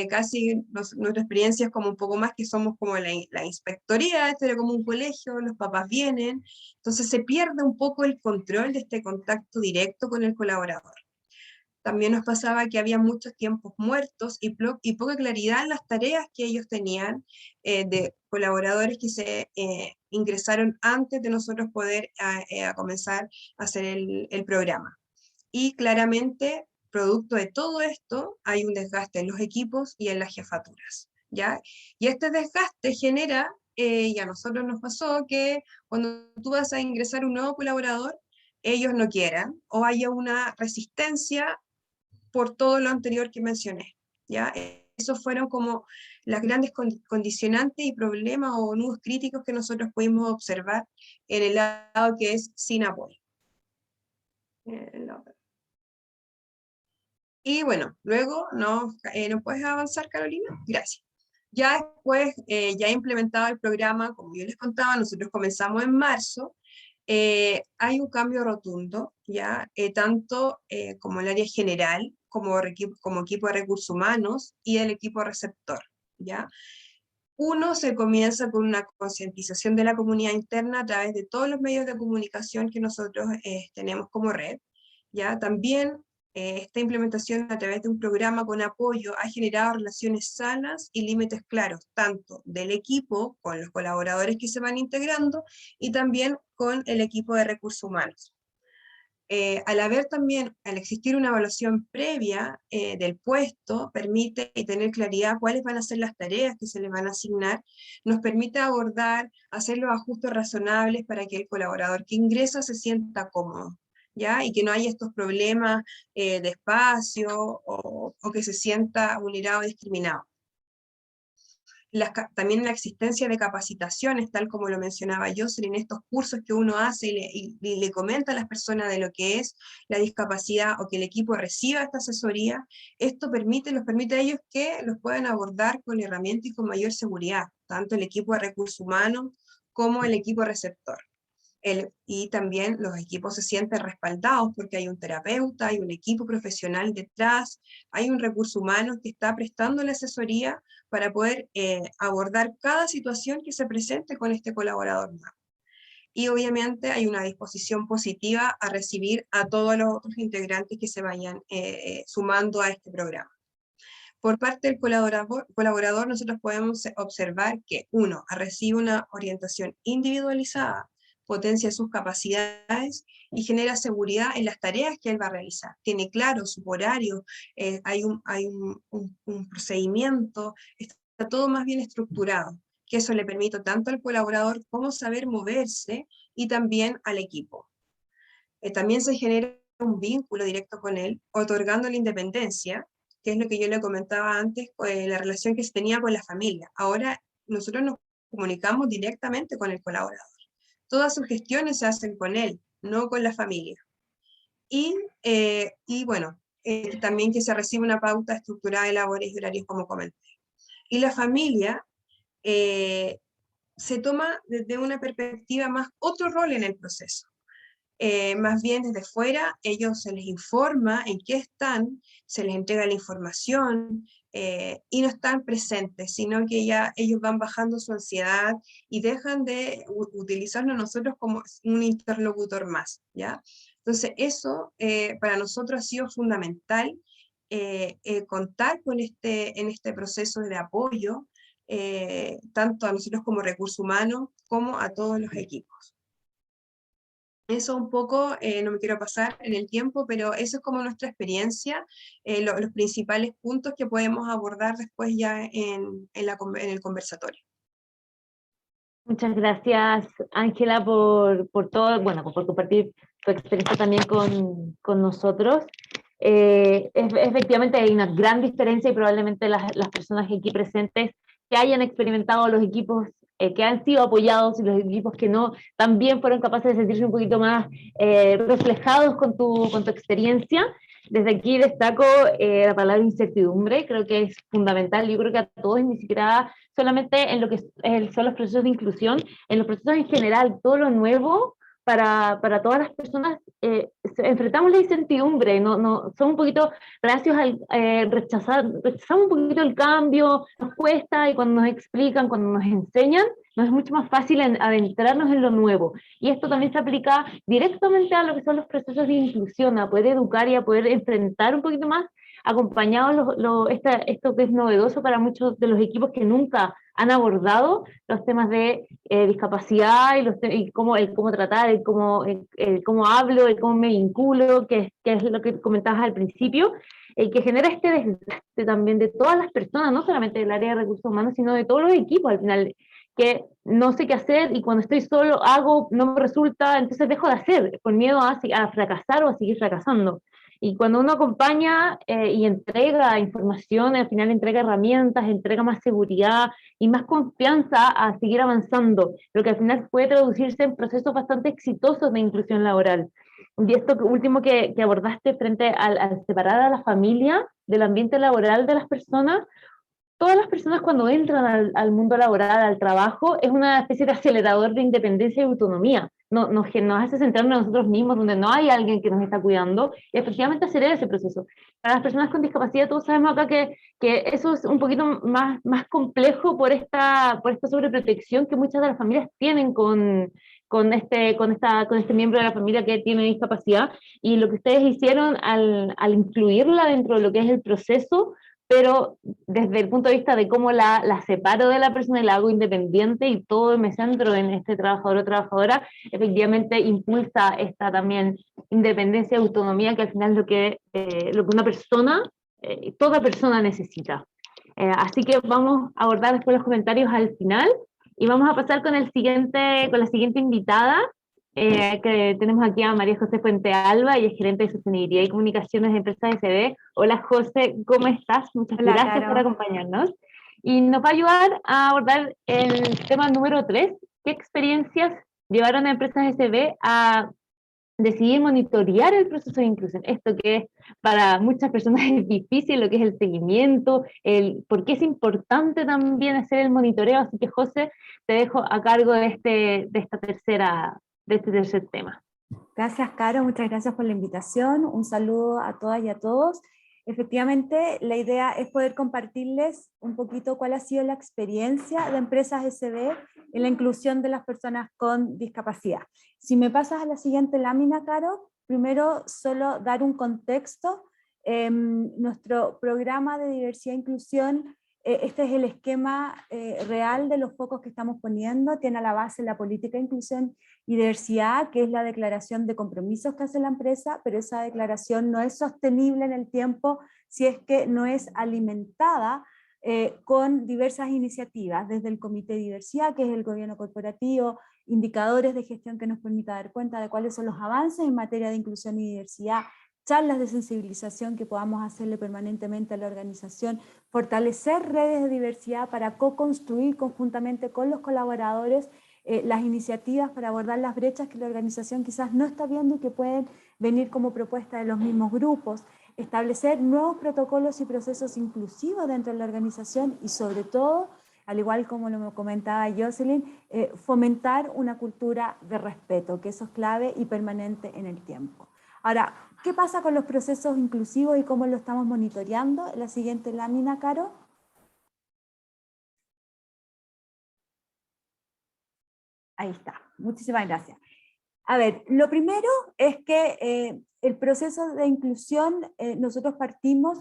casi nuestra experiencia es como un poco más que somos como la inspectoría, esto era como un colegio, los papás vienen, entonces se pierde un poco el control de este contacto directo con el colaborador. También nos pasaba que había muchos tiempos muertos y poca claridad en las tareas que ellos tenían de colaboradores que se ingresaron antes de nosotros poder comenzar a hacer el programa. Y claramente, producto de todo esto, hay un desgaste en los equipos y en las jefaturas, ¿ya? Y este desgaste genera, y a nosotros nos pasó que cuando tú vas a ingresar un nuevo colaborador, ellos no quieran, o haya una resistencia por todo lo anterior que mencioné, ¿ya? Esos fueron como las grandes condicionantes y problemas o nudos críticos que nosotros pudimos observar en el lado que es sin apoyo. Y bueno, luego, ¿no puedes avanzar, Carolina? Gracias. Ya después, ya implementado el programa, como yo les contaba, nosotros comenzamos en marzo, hay un cambio rotundo, ¿ya? Tanto como el área general, como equipo de recursos humanos y el equipo receptor, ¿ya? Uno, se comienza con una concientización de la comunidad interna a través de todos los medios de comunicación que nosotros tenemos como red, ¿ya? También esta implementación a través de un programa con apoyo ha generado relaciones sanas y límites claros, tanto del equipo, con los colaboradores que se van integrando, y también con el equipo de recursos humanos. Al existir una evaluación previa del puesto, permite tener claridad cuáles van a ser las tareas que se les van a asignar, nos permite abordar, hacer los ajustes razonables para que el colaborador que ingresa se sienta cómodo, ¿ya? Y que no haya estos problemas de espacio o que se sienta vulnerado o discriminado. También la existencia de capacitaciones, tal como lo mencionaba Jocelyn, estos cursos que uno hace y le comenta a las personas de lo que es la discapacidad, o que el equipo reciba esta asesoría, esto los permite a ellos que los puedan abordar con herramientas y con mayor seguridad, tanto el equipo de recursos humanos como el equipo receptor. Y también los equipos se sienten respaldados porque hay un terapeuta, hay un equipo profesional detrás, hay un recurso humano que está prestando la asesoría para poder abordar cada situación que se presente con este colaborador nuevo. Y obviamente hay una disposición positiva a recibir a todos los otros integrantes que se vayan sumando a este programa. Por parte del colaborador, nosotros podemos observar que uno, recibe una orientación individualizada, potencia sus capacidades y genera seguridad en las tareas que él va a realizar. Tiene claro su horario, hay un procedimiento, está todo más bien estructurado, que eso le permite tanto al colaborador como saber moverse y también al equipo. También se genera un vínculo directo con él, otorgando la independencia, que es lo que yo le comentaba antes, la relación que se tenía con la familia. Ahora nosotros nos comunicamos directamente con el colaborador. Todas sus gestiones se hacen con él, no con la familia. Y bueno, también que se recibe una pauta estructurada de labores y horarios, como comenté. Y la familia se toma desde una perspectiva más otro rol en el proceso. Más bien desde fuera, ellos se les informa en qué están, se les entrega la información, y no están presentes, sino que ya ellos van bajando su ansiedad y dejan de utilizarnos nosotros como un interlocutor más, ¿ya? Entonces eso para nosotros ha sido fundamental, contar con en este proceso de apoyo, tanto a nosotros como recursos humanos, como a todos los equipos. Eso un poco, no me quiero pasar en el tiempo, pero eso es como nuestra experiencia, los principales puntos que podemos abordar después ya en el conversatorio. Muchas gracias, Ángela, por todo, bueno, por compartir tu experiencia también con nosotros. Efectivamente hay una gran diferencia, y probablemente las personas aquí presentes que hayan experimentado los equipos que han sido apoyados y los equipos que no, también fueron capaces de sentirse un poquito más reflejados con tu experiencia. Desde aquí destaco la palabra incertidumbre, creo que es fundamental. Yo creo que a todos, ni siquiera solamente en lo que son los procesos de inclusión, en los procesos en general, todo lo nuevo para todas las personas, enfrentamos la incertidumbre, somos un poquito reacios al rechazamos un poquito el cambio, nos cuesta, y cuando nos explican, cuando nos enseñan, nos es mucho más fácil adentrarnos en lo nuevo. Y esto también se aplica directamente a lo que son los procesos de inclusión, a poder educar y a poder enfrentar un poquito más acompañados esto que es novedoso para muchos de los equipos que nunca han abordado los temas de discapacidad y cómo tratar, el cómo hablo, el cómo me vinculo, que es lo que comentabas al principio, que genera este desgaste también de todas las personas, no solamente del área de recursos humanos, sino de todos los equipos al final, que no sé qué hacer, y cuando estoy solo no me resulta, entonces dejo de hacer, por miedo a fracasar o a seguir fracasando. Y cuando uno acompaña y entrega información, al final entrega herramientas, entrega más seguridad y más confianza a seguir avanzando, lo que al final puede traducirse en procesos bastante exitosos de inclusión laboral. Y esto último que abordaste frente al separar a la familia del ambiente laboral de las personas, todas las personas cuando entran al mundo laboral, al trabajo, es una especie de acelerador de independencia y autonomía. Nos hace centrarnos en nosotros mismos, donde no hay alguien que nos está cuidando, y efectivamente acelera ese proceso. Para las personas con discapacidad, todos sabemos acá que eso es un poquito más complejo por esta sobreprotección que muchas de las familias tienen con con este miembro de la familia que tiene discapacidad, y lo que ustedes hicieron al incluirla dentro de lo que es el proceso, pero desde el punto de vista de cómo la separo de la persona y la hago independiente y todo me centro en este trabajador o trabajadora, efectivamente impulsa esta también independencia y autonomía que al final es lo que una persona, toda persona necesita. Así que vamos a abordar después los comentarios al final y vamos a pasar con la siguiente invitada, que tenemos aquí a María José Fuente Alba, y es gerente de sostenibilidad y comunicaciones de Empresas SD. Hola José, ¿cómo estás? Muchas Hola, gracias por Caro. acompañarnos. Y nos va a ayudar a abordar el tema número 3, ¿qué experiencias llevaron a Empresas SB a decidir monitorear el proceso de inclusión? Esto que es para muchas personas es difícil, lo que es el seguimiento, por qué es importante también hacer el monitoreo. Así que José, te dejo a cargo de este tercer tema. Gracias, Caro, muchas gracias por la invitación. Un saludo a todas y a todos. Efectivamente, la idea es poder compartirles un poquito cuál ha sido la experiencia de Empresas SB en la inclusión de las personas con discapacidad. Si me pasas a la siguiente lámina, Caro, primero solo dar un contexto. Nuestro programa de diversidad e inclusión, este es el esquema real de los focos que estamos poniendo. Tiene a la base la política de inclusión y diversidad, que es la declaración de compromisos que hace la empresa, pero esa declaración no es sostenible en el tiempo si es que no es alimentada con diversas iniciativas, desde el Comité de Diversidad, que es el gobierno corporativo, indicadores de gestión que nos permita dar cuenta de cuáles son los avances en materia de inclusión y diversidad, charlas de sensibilización que podamos hacerle permanentemente a la organización, fortalecer redes de diversidad para co-construir conjuntamente con los colaboradores las iniciativas para abordar las brechas que la organización quizás no está viendo y que pueden venir como propuesta de los mismos grupos, establecer nuevos protocolos y procesos inclusivos dentro de la organización y sobre todo, al igual como lo comentaba Jocelyn, fomentar una cultura de respeto, que eso es clave y permanente en el tiempo. Ahora, ¿qué pasa con los procesos inclusivos y cómo lo estamos monitoreando? En la siguiente lámina, Caro. Ahí está, muchísimas gracias. A ver, lo primero es que el proceso de inclusión, nosotros partimos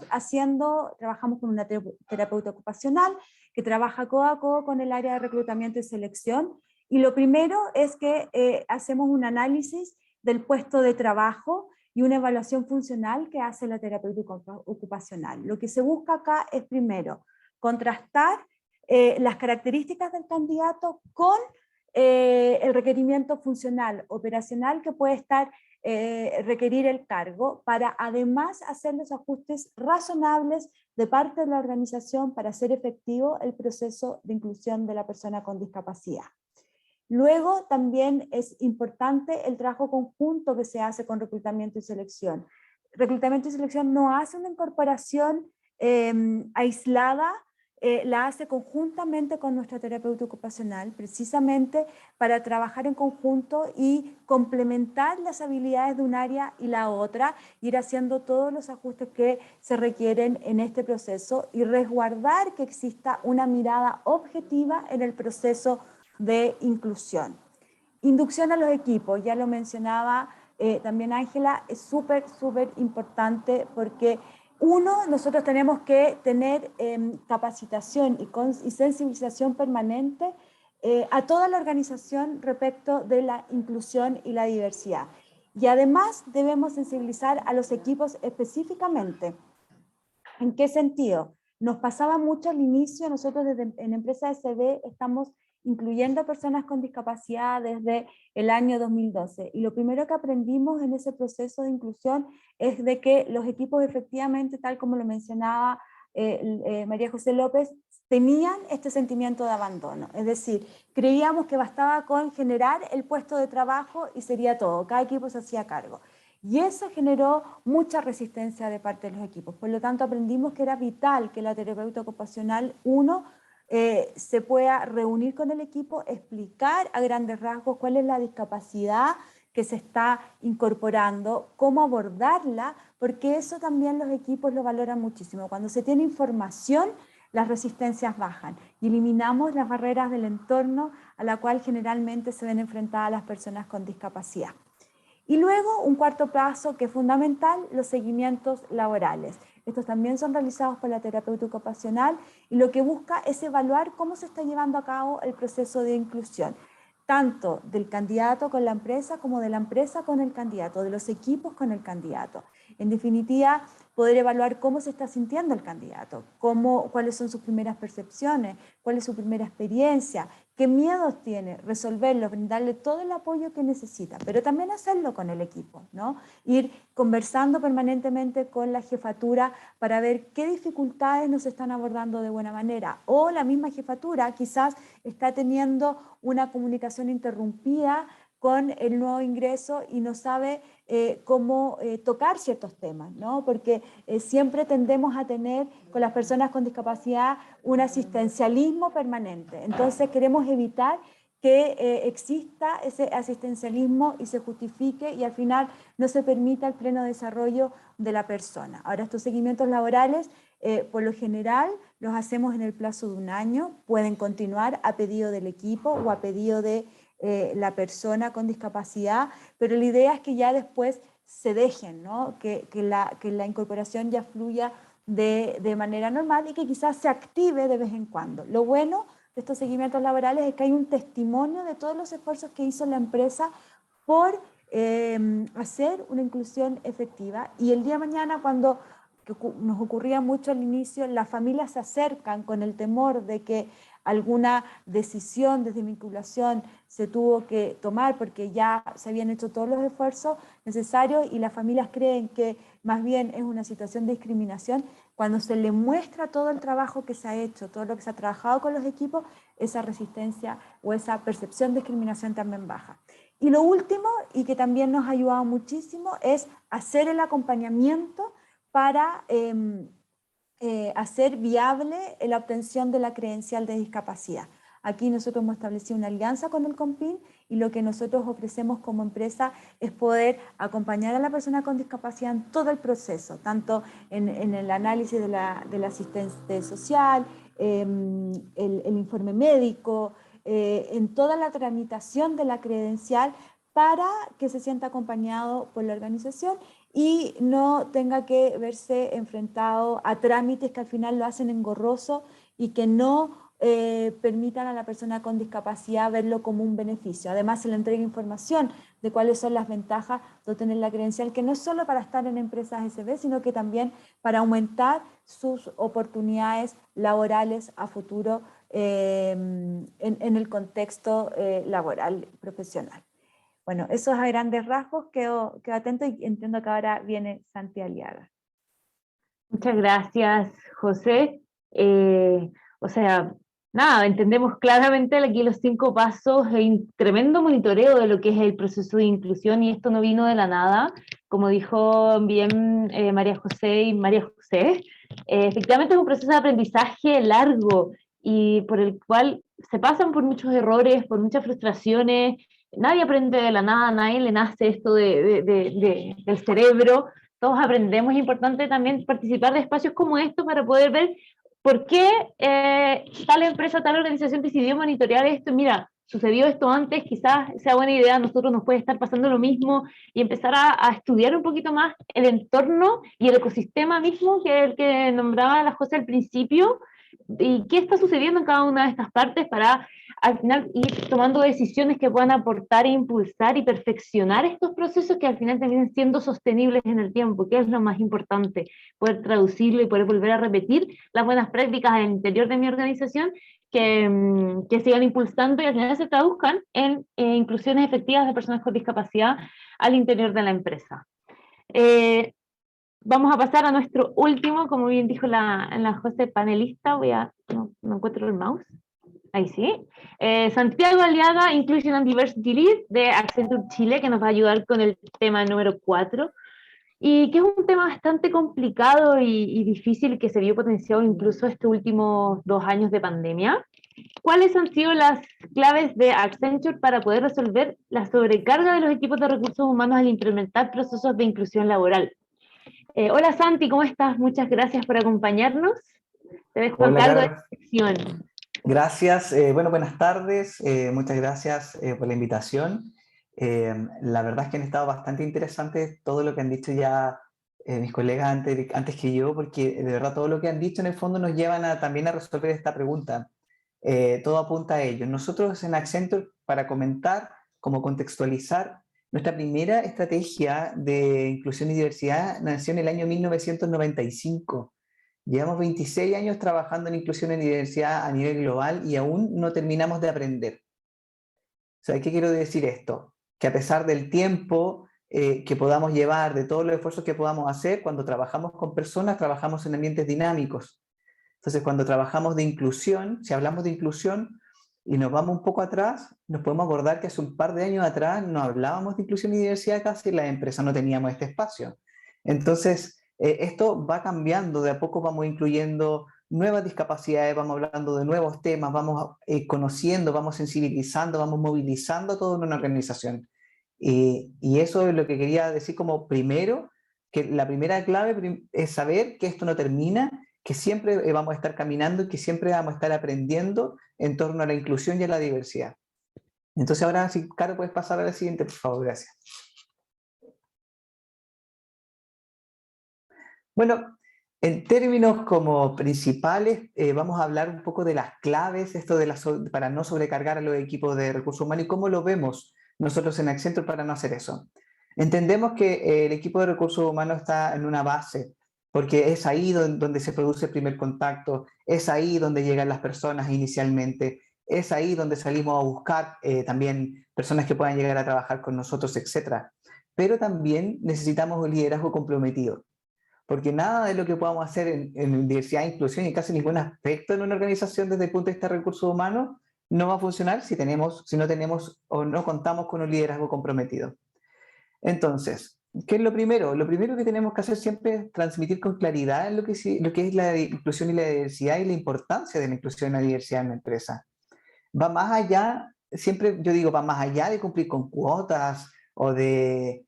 trabajamos con una terapeuta ocupacional que trabaja codo a codo con el área de reclutamiento y selección, y lo primero es que hacemos un análisis del puesto de trabajo y una evaluación funcional que hace la terapeuta ocupacional. Lo que se busca acá es primero contrastar las características del candidato con el requerimiento funcional, operacional que puede requerir el cargo, para además hacer los ajustes razonables de parte de la organización para hacer efectivo el proceso de inclusión de la persona con discapacidad. Luego también es importante el trabajo conjunto que se hace con reclutamiento y selección. Reclutamiento y selección no hace una incorporación aislada, la hace conjuntamente con nuestra terapeuta ocupacional, precisamente para trabajar en conjunto y complementar las habilidades de un área y la otra, ir haciendo todos los ajustes que se requieren en este proceso y resguardar que exista una mirada objetiva en el proceso de inclusión. Inducción a los equipos, ya lo mencionaba también Ángela, es súper importante porque nosotros tenemos que tener capacitación y sensibilización permanente a toda la organización respecto de la inclusión y la diversidad. Y además debemos sensibilizar a los equipos específicamente. ¿En qué sentido? Nos pasaba mucho al inicio, nosotros en Empresa SB estamos incluyendo a personas con discapacidad desde el año 2012. Y lo primero que aprendimos en ese proceso de inclusión es de que los equipos efectivamente, tal como lo mencionaba María José López, tenían este sentimiento de abandono. Es decir, creíamos que bastaba con generar el puesto de trabajo y sería todo, cada equipo se hacía cargo. Y eso generó mucha resistencia de parte de los equipos. Por lo tanto, aprendimos que era vital que la terapeuta ocupacional, se pueda reunir con el equipo, explicar a grandes rasgos cuál es la discapacidad que se está incorporando, cómo abordarla, porque eso también los equipos lo valoran muchísimo. Cuando se tiene información, las resistencias bajan y eliminamos las barreras del entorno a la cual generalmente se ven enfrentadas las personas con discapacidad. Y luego, un cuarto paso que es fundamental, los seguimientos laborales. Estos también son realizados por la terapeuta ocupacional y lo que busca es evaluar cómo se está llevando a cabo el proceso de inclusión, tanto del candidato con la empresa como de la empresa con el candidato, de los equipos con el candidato. En definitiva, poder evaluar cómo se está sintiendo el candidato, cuáles son sus primeras percepciones, cuál es su primera experiencia, qué miedos tiene, resolverlos, brindarle todo el apoyo que necesita, pero también hacerlo con el equipo, ¿no? Ir conversando permanentemente con la jefatura para ver qué dificultades nos están abordando de buena manera, o la misma jefatura quizás está teniendo una comunicación interrumpida con el nuevo ingreso y no sabe cómo tocar ciertos temas, ¿no? Porque siempre tendemos a tener con las personas con discapacidad un asistencialismo permanente. Entonces queremos evitar que exista ese asistencialismo y se justifique y al final no se permita el pleno desarrollo de la persona. Ahora, estos seguimientos laborales, por lo general, los hacemos en el plazo de un año, pueden continuar a pedido del equipo o a pedido de la persona con discapacidad, pero la idea es que ya después se dejen, ¿no? que la incorporación ya fluya de manera normal y que quizás se active de vez en cuando. Lo bueno de estos seguimientos laborales es que hay un testimonio de todos los esfuerzos que hizo la empresa por hacer una inclusión efectiva, y el día de mañana, cuando nos ocurría mucho al inicio, las familias se acercan con el temor de que alguna decisión de desvinculación se tuvo que tomar porque ya se habían hecho todos los esfuerzos necesarios y las familias creen que más bien es una situación de discriminación. Cuando se le muestra todo el trabajo que se ha hecho, todo lo que se ha trabajado con los equipos, esa resistencia o esa percepción de discriminación también baja. Y lo último, y que también nos ha ayudado muchísimo, es hacer el acompañamiento para hacer viable la obtención de la credencial de discapacidad. Aquí nosotros hemos establecido una alianza con el COMPIN y lo que nosotros ofrecemos como empresa es poder acompañar a la persona con discapacidad en todo el proceso, tanto en el análisis de la asistencia social, el informe médico, en toda la tramitación de la credencial para que se sienta acompañado por la organización y no tenga que verse enfrentado a trámites que al final lo hacen engorroso y que no permitan a la persona con discapacidad verlo como un beneficio. Además, se le entrega información de cuáles son las ventajas de obtener la credencial, que no es solo para estar en empresas SB, sino que también para aumentar sus oportunidades laborales a futuro en el contexto laboral profesional. Bueno, eso es a grandes rasgos, quedo atento y entiendo que ahora viene Santi Aliaga. Muchas gracias, José. O sea, nada, entendemos claramente aquí los 5 pasos, un tremendo monitoreo de lo que es el proceso de inclusión, y esto no vino de la nada, como dijo bien María José, efectivamente es un proceso de aprendizaje largo y por el cual se pasan por muchos errores, por muchas frustraciones. Nadie aprende de la nada, nadie le nace esto del cerebro, todos aprendemos. Es importante también participar de espacios como estos para poder ver por qué tal empresa, tal organización decidió monitorear esto. Mira, sucedió esto antes, quizás sea buena idea, a nosotros nos puede estar pasando lo mismo, y empezar a estudiar un poquito más el entorno y el ecosistema mismo, que es el que nombraba la José al principio, y qué está sucediendo en cada una de estas partes para al final ir tomando decisiones que puedan aportar e impulsar y perfeccionar estos procesos que al final terminen siendo sostenibles en el tiempo, que es lo más importante, poder traducirlo y poder volver a repetir las buenas prácticas al interior de mi organización, que sigan impulsando y al final se traduzcan en inclusiones efectivas de personas con discapacidad al interior de la empresa. Vamos a pasar a nuestro último, como bien dijo la José panelista, no encuentro el mouse. Ahí sí. Santiago Aliaga, Inclusion and Diversity Lead de Accenture Chile, que nos va a ayudar con el tema número 4, y que es un tema bastante complicado y difícil, que se vio potenciado incluso estos últimos 2 años de pandemia. ¿Cuáles han sido las claves de Accenture para poder resolver la sobrecarga de los equipos de recursos humanos al implementar procesos de inclusión laboral? Hola Santi, ¿cómo estás? Muchas gracias por acompañarnos. Te dejo a Hola, cargo de Caro. la sección. Gracias. Bueno, buenas tardes. Muchas gracias por la invitación. La verdad es que han estado bastante interesantes todo lo que han dicho ya mis colegas antes que yo, porque de verdad todo lo que han dicho en el fondo nos llevan también a resolver esta pregunta. Todo apunta a ello. Nosotros en Accenture, para comentar, como contextualizar, nuestra primera estrategia de inclusión y diversidad nació en el año 1995. Llevamos 26 años trabajando en inclusión y diversidad a nivel global y aún no terminamos de aprender. O sea, ¿qué quiero decir esto? Que a pesar del tiempo que podamos llevar, de todos los esfuerzos que podamos hacer, cuando trabajamos con personas, trabajamos en ambientes dinámicos. Entonces, cuando trabajamos de inclusión, si hablamos de inclusión y nos vamos un poco atrás, nos podemos acordar que hace un par de años atrás no hablábamos de inclusión y diversidad casi, las empresas no teníamos este espacio. Entonces, esto va cambiando, de a poco vamos incluyendo nuevas discapacidades, vamos hablando de nuevos temas, vamos conociendo, vamos sensibilizando, vamos movilizando todo en una organización. Y eso es lo que quería decir como primero, que la primera clave es saber que esto no termina, que siempre vamos a estar caminando y que siempre vamos a estar aprendiendo en torno a la inclusión y a la diversidad. Entonces ahora, si Caro, puedes pasar a la siguiente, por favor, gracias. Bueno, en términos como principales, vamos a hablar un poco de las claves, esto de para no sobrecargar a los equipos de recursos humanos y cómo lo vemos nosotros en Accenture para no hacer eso. Entendemos que el equipo de recursos humanos está en una base, porque es ahí donde se produce el primer contacto, es ahí donde llegan las personas inicialmente, es ahí donde salimos a buscar también personas que puedan llegar a trabajar con nosotros, etc. Pero también necesitamos un liderazgo comprometido, porque nada de lo que podamos hacer en diversidad e inclusión y casi ningún aspecto en una organización desde el punto de vista de recursos humanos no va a funcionar si no tenemos o no contamos con un liderazgo comprometido. Entonces, ¿qué es lo primero? Lo primero que tenemos que hacer siempre es transmitir con claridad lo que es la inclusión y la diversidad y la importancia de la inclusión y la diversidad en la empresa. Va más allá, siempre yo digo, va más allá de cumplir con cuotas o qué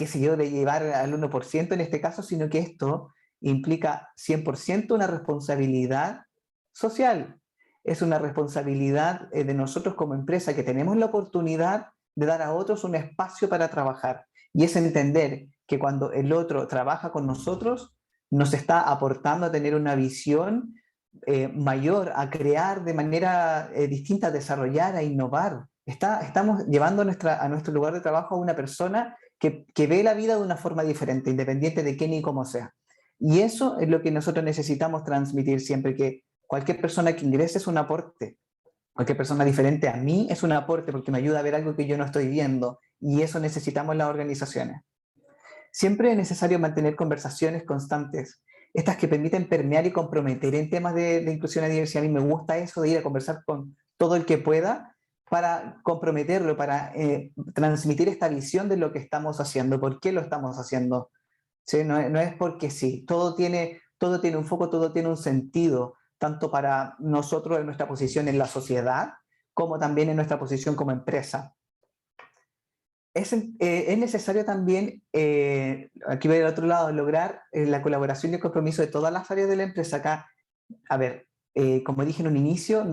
sé yo, de llevar al 1% en este caso, sino que esto implica 100% una responsabilidad social. Es una responsabilidad de nosotros como empresa que tenemos la oportunidad de dar a otros un espacio para trabajar. Y es entender que cuando el otro trabaja con nosotros, nos está aportando a tener una visión mayor, a crear de manera distinta, a desarrollar, a innovar. Estamos llevando a nuestro lugar de trabajo a una persona que ve la vida de una forma diferente, independiente de quién y cómo sea. Y eso es lo que nosotros necesitamos transmitir siempre, que cualquier persona que ingrese es un aporte. Cualquier persona diferente a mí es un aporte porque me ayuda a ver algo que yo no estoy viendo, y eso necesitamos en las organizaciones. Siempre es necesario mantener conversaciones constantes, estas que permiten permear y comprometer en temas de inclusión y diversidad. A mí me gusta eso de ir a conversar con todo el que pueda para comprometerlo, para transmitir esta visión de lo que estamos haciendo, por qué lo estamos haciendo. ¿Sí? No es porque sí, todo tiene un foco, todo tiene un sentido, tanto para nosotros en nuestra posición en la sociedad, como también en nuestra posición como empresa. Es necesario también, aquí voy al otro lado, lograr la colaboración y el compromiso de todas las áreas de la empresa. Acá, a ver, como dije en un inicio,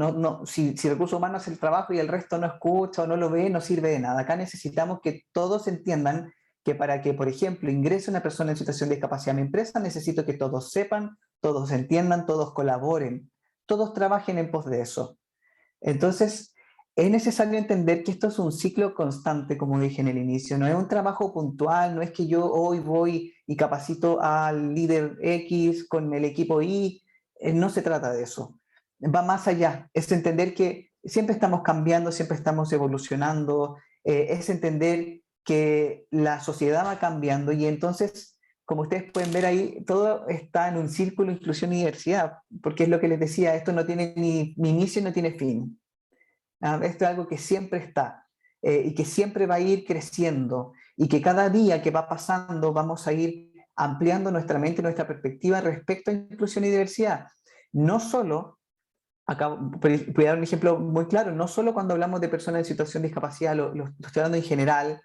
si recursos humanos hace el trabajo y el resto no escucha o no lo ve, no sirve de nada. Acá necesitamos que todos entiendan que para que, por ejemplo, ingrese una persona en situación de discapacidad a mi empresa, necesito que todos sepan, todos entiendan, todos colaboren, todos trabajen en pos de eso. Entonces, es necesario entender que esto es un ciclo constante, como dije en el inicio, no es un trabajo puntual, no es que yo hoy voy y capacito al líder X con el equipo Y, no se trata de eso, va más allá, es entender que siempre estamos cambiando, siempre estamos evolucionando, es entender que la sociedad va cambiando y entonces, como ustedes pueden ver ahí, todo está en un círculo, inclusión y diversidad, porque es lo que les decía, esto no tiene ni inicio y no tiene fin. Esto es algo que siempre está y que siempre va a ir creciendo y que cada día que va pasando vamos a ir ampliando nuestra mente, nuestra perspectiva respecto a inclusión y diversidad. No solo, acá voy a dar un ejemplo muy claro, no solo cuando hablamos de personas en situación de discapacidad, lo estoy hablando en general.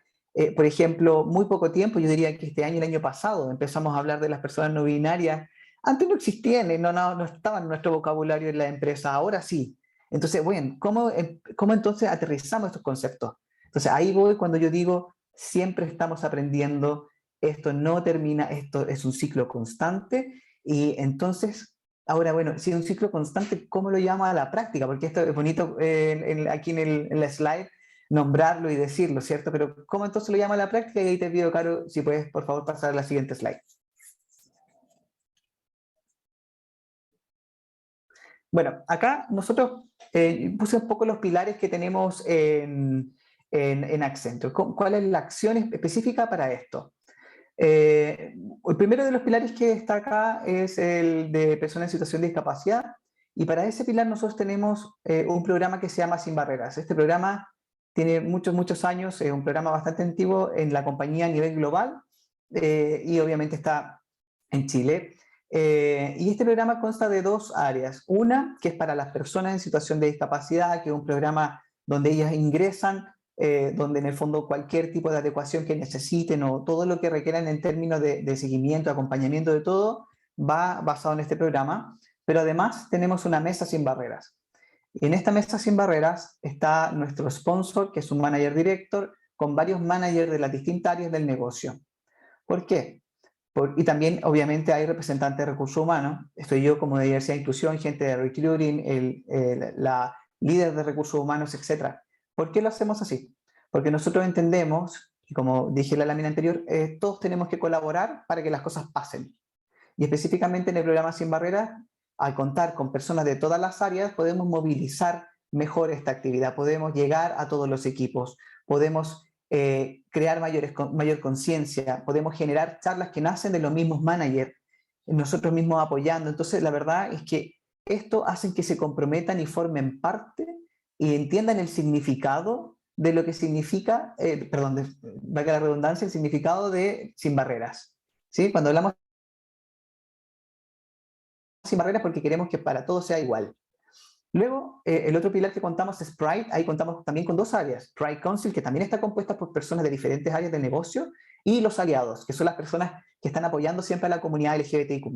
Por ejemplo, muy poco tiempo, yo diría que este año y el año pasado, empezamos a hablar de las personas no binarias antes no existían, no estaban en nuestro vocabulario en la empresa, ahora sí. Entonces, bueno, ¿cómo entonces aterrizamos estos conceptos? Entonces ahí voy cuando yo digo, siempre estamos aprendiendo, esto no termina, esto es un ciclo constante, y entonces, ahora bueno, si es un ciclo constante, ¿cómo lo llamo a la práctica? Porque esto es bonito aquí en la slide, nombrarlo y decirlo, ¿cierto? Pero ¿cómo entonces lo llamo a la práctica? Y ahí te pido, Caro, si puedes, por favor, pasar a la siguiente slide. Bueno, acá nosotros puse un poco los pilares que tenemos en Accenture. ¿Cuál es la acción específica para esto? El primero de los pilares que está acá es el de personas en situación de discapacidad, y para ese pilar nosotros tenemos un programa que se llama Sin Barreras. Este programa tiene muchos años, es un programa bastante antiguo en la compañía a nivel global, y obviamente está en Chile. Y este programa consta de dos áreas. Una, que es para las personas en situación de discapacidad, que es un programa donde ellas ingresan, donde en el fondo cualquier tipo de adecuación que necesiten o todo lo que requieran en términos de seguimiento, acompañamiento de todo, va basado en este programa. Pero además tenemos una mesa sin barreras. Y en esta mesa sin barreras está nuestro sponsor, que es un manager director, con varios managers de las distintas áreas del negocio. ¿Por qué? Y también, obviamente, hay representantes de recursos humanos. Estoy yo como de diversidad e inclusión, gente de recruiting, la líder de recursos humanos, etc. ¿Por qué lo hacemos así? Porque nosotros entendemos, y como dije en la lámina anterior, todos tenemos que colaborar para que las cosas pasen. Y específicamente en el programa Sin Barreras, al contar con personas de todas las áreas, podemos movilizar mejor esta actividad, podemos llegar a todos los equipos, podemos crear mayor conciencia, podemos generar charlas que nacen de los mismos managers, nosotros mismos apoyando. Entonces, la verdad es que esto hace que se comprometan y formen parte y entiendan el significado de lo que significa, valga la redundancia, el significado de Sin Barreras. ¿Sí? Cuando hablamos Sin Barreras, porque queremos que para todos sea igual. Luego, el otro pilar que contamos es Pride. Ahí contamos también con dos áreas. Pride Council, que también está compuesta por personas de diferentes áreas del negocio, y los aliados, que son las personas que están apoyando siempre a la comunidad LGBTIQ+.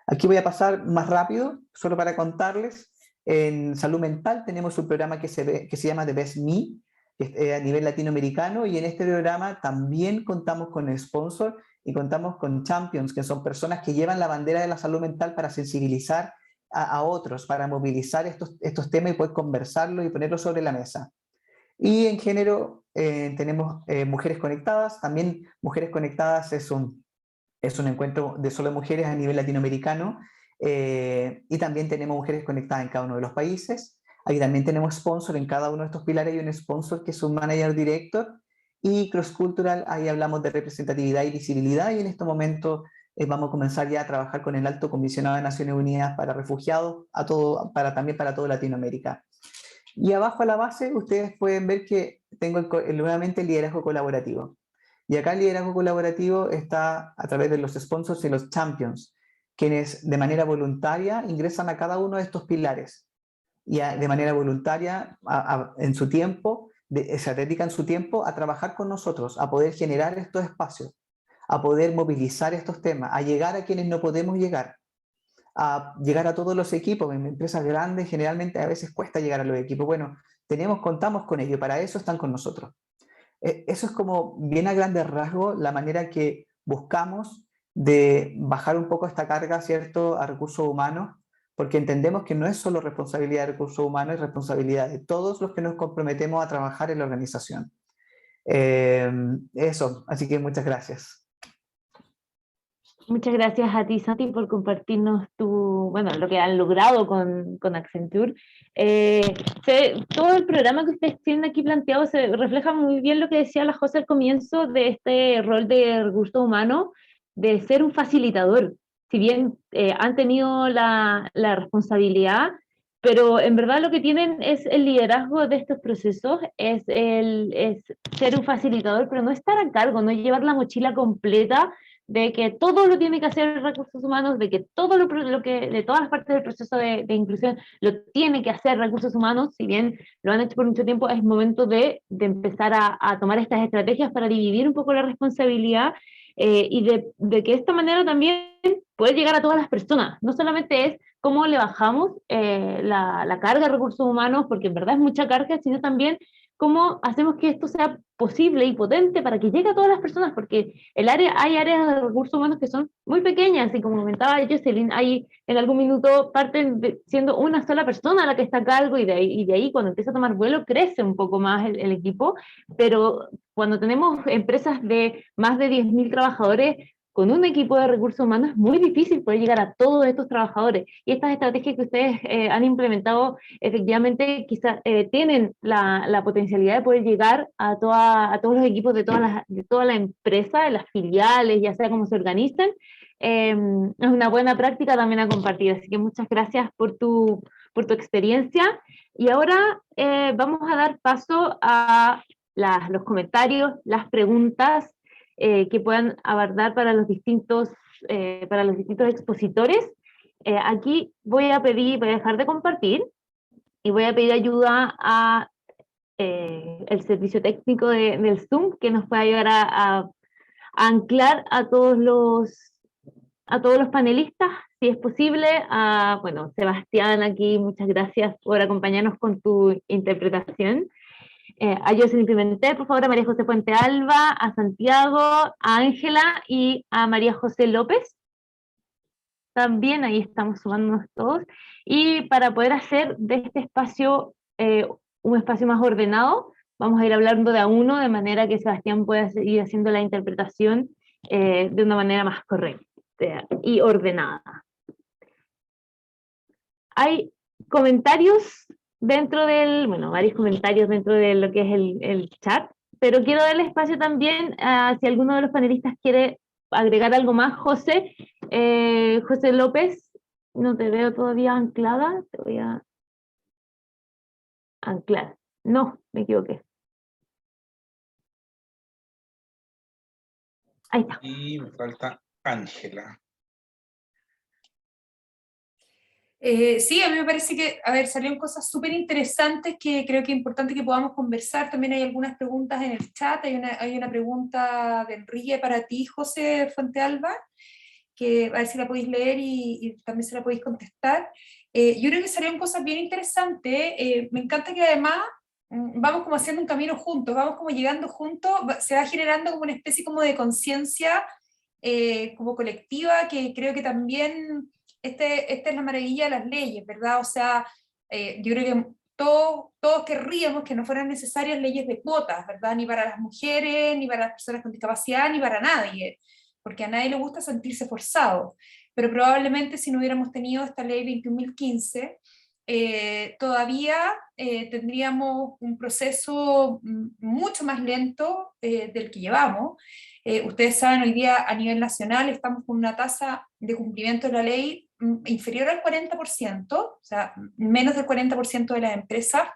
Aquí voy a pasar más rápido, solo para contarles. En salud mental tenemos un programa que se llama The Best Me, que es a nivel latinoamericano, y en este programa también contamos con el sponsor y contamos con champions, que son personas que llevan la bandera de la salud mental para sensibilizar a otros, para movilizar estos temas y poder conversarlos y ponerlos sobre la mesa. Y en género tenemos Mujeres Conectadas. También Mujeres Conectadas es un encuentro de solo mujeres a nivel latinoamericano, y también tenemos Mujeres Conectadas en cada uno de los países. Ahí también tenemos sponsor, en cada uno de estos pilares hay un sponsor que es un manager director. Y Cross Cultural, ahí hablamos de representatividad y visibilidad, y en este momento vamos a comenzar ya a trabajar con el Alto Comisionado de Naciones Unidas para Refugiados, también para toda Latinoamérica. Y abajo a la base ustedes pueden ver que tengo nuevamente el liderazgo colaborativo. Y acá el liderazgo colaborativo está a través de los sponsors y los champions, quienes de manera voluntaria ingresan a cada uno de estos pilares. Y de manera voluntaria, en su tiempo, se dedican su tiempo a trabajar con nosotros, a poder generar estos espacios, a poder movilizar estos temas, a llegar a quienes no podemos llegar, a llegar a todos los equipos. En empresas grandes generalmente a veces cuesta llegar a los equipos. Bueno, contamos con ello, para eso están con nosotros. Eso es como bien a grandes rasgos la manera que buscamos de bajar un poco esta carga, ¿cierto?, a recursos humanos, porque entendemos que no es solo responsabilidad de recursos humanos, es responsabilidad de todos los que nos comprometemos a trabajar en la organización. Eso, así que muchas gracias. Muchas gracias a ti, Santi, por compartirnos lo que han logrado con Accenture. Todo el programa que ustedes tienen aquí planteado se refleja muy bien lo que decía la José al comienzo de este rol de recursos humanos, de ser un facilitador. Si bien han tenido la responsabilidad, pero en verdad lo que tienen es el liderazgo de estos procesos, es ser un facilitador, pero no estar a cargo, no llevar la mochila completa de que todo lo tiene que hacer recursos humanos, de que todo de todas las partes del proceso de inclusión lo tiene que hacer recursos humanos. Si bien lo han hecho por mucho tiempo, es momento de empezar a tomar estas estrategias para dividir un poco la responsabilidad y de que de esta manera también poder llegar a todas las personas. No solamente es cómo le bajamos la carga de recursos humanos, porque en verdad es mucha carga, sino también cómo hacemos que esto sea posible y potente para que llegue a todas las personas, porque hay áreas de recursos humanos que son muy pequeñas, y como comentaba Jocelyn, hay en algún minuto parten siendo una sola persona la que está a cargo, y de ahí cuando empieza a tomar vuelo crece un poco más el equipo, pero cuando tenemos empresas de más de 10.000 trabajadores, con un equipo de recursos humanos es muy difícil poder llegar a todos estos trabajadores, y estas estrategias que ustedes han implementado efectivamente quizás tienen la potencialidad de poder llegar a todos los equipos de toda la empresa, de las filiales, ya sea cómo se organizan. Es una buena práctica también a compartir, así que muchas gracias por tu experiencia. Y ahora vamos a dar paso a los comentarios, las preguntas que puedan abordar para los distintos expositores. Aquí voy a dejar de compartir y voy a pedir ayuda a el servicio técnico del Zoom, que nos pueda ayudar a anclar a todos los panelistas, si es posible. Bueno, Sebastián, aquí muchas gracias por acompañarnos con tu interpretación. A Jocelyn Pimentel, por favor, a María José Puente Alba, a Santiago, a Ángela y a María José López. También ahí estamos sumándonos todos. Y para poder hacer de este espacio un espacio más ordenado, vamos a ir hablando de a uno, de manera que Sebastián pueda seguir haciendo la interpretación de una manera más correcta y ordenada. Hay comentarios varios comentarios dentro de lo que es el chat, pero quiero darle espacio también a si alguno de los panelistas quiere agregar algo más. José López, no te veo todavía anclada, te voy a anclar. No, me equivoqué. Ahí está. Y me falta Ángela. Sí, a mí me parece que, salieron cosas súper interesantes que creo que es importante que podamos conversar. También hay algunas preguntas en el chat. Hay una pregunta de Enrique para ti, José Fuentealba, que a ver si la podéis leer y también se la podéis contestar. Yo creo que salieron cosas bien interesantes. Me encanta que además vamos como haciendo un camino juntos, vamos como llegando juntos, se va generando como una especie como de conciencia como colectiva, que creo que también esta es la maravilla de las leyes, ¿verdad? O sea, yo creo que todos querríamos que no fueran necesarias leyes de cuotas, ¿verdad? Ni para las mujeres, ni para las personas con discapacidad, ni para nadie, porque a nadie le gusta sentirse forzado. Pero probablemente si no hubiéramos tenido esta ley 21.015, todavía tendríamos un proceso mucho más lento del que llevamos. Ustedes saben, hoy día a nivel nacional estamos con una tasa de cumplimiento de la ley inferior al 40%, o sea, menos del 40% de las empresas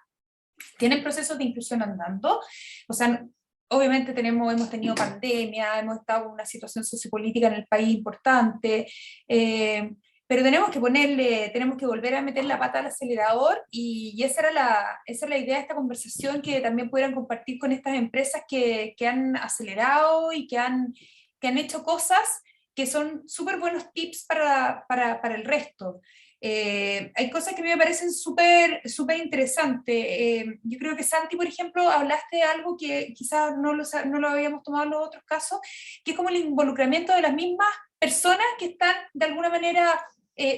tienen procesos de inclusión andando. O sea, obviamente hemos tenido pandemia, hemos estado en una situación sociopolítica en el país importante, pero tenemos que volver a meter la pata al acelerador, y esa era la idea de esta conversación, que también pudieran compartir con estas empresas que han acelerado y que han hecho cosas que son súper buenos tips para el resto. Hay cosas que a mí me parecen súper interesantes. Yo creo que Santi, por ejemplo, hablaste de algo que quizás no lo habíamos tomado en los otros casos, que es como el involucramiento de las mismas personas que están de alguna manera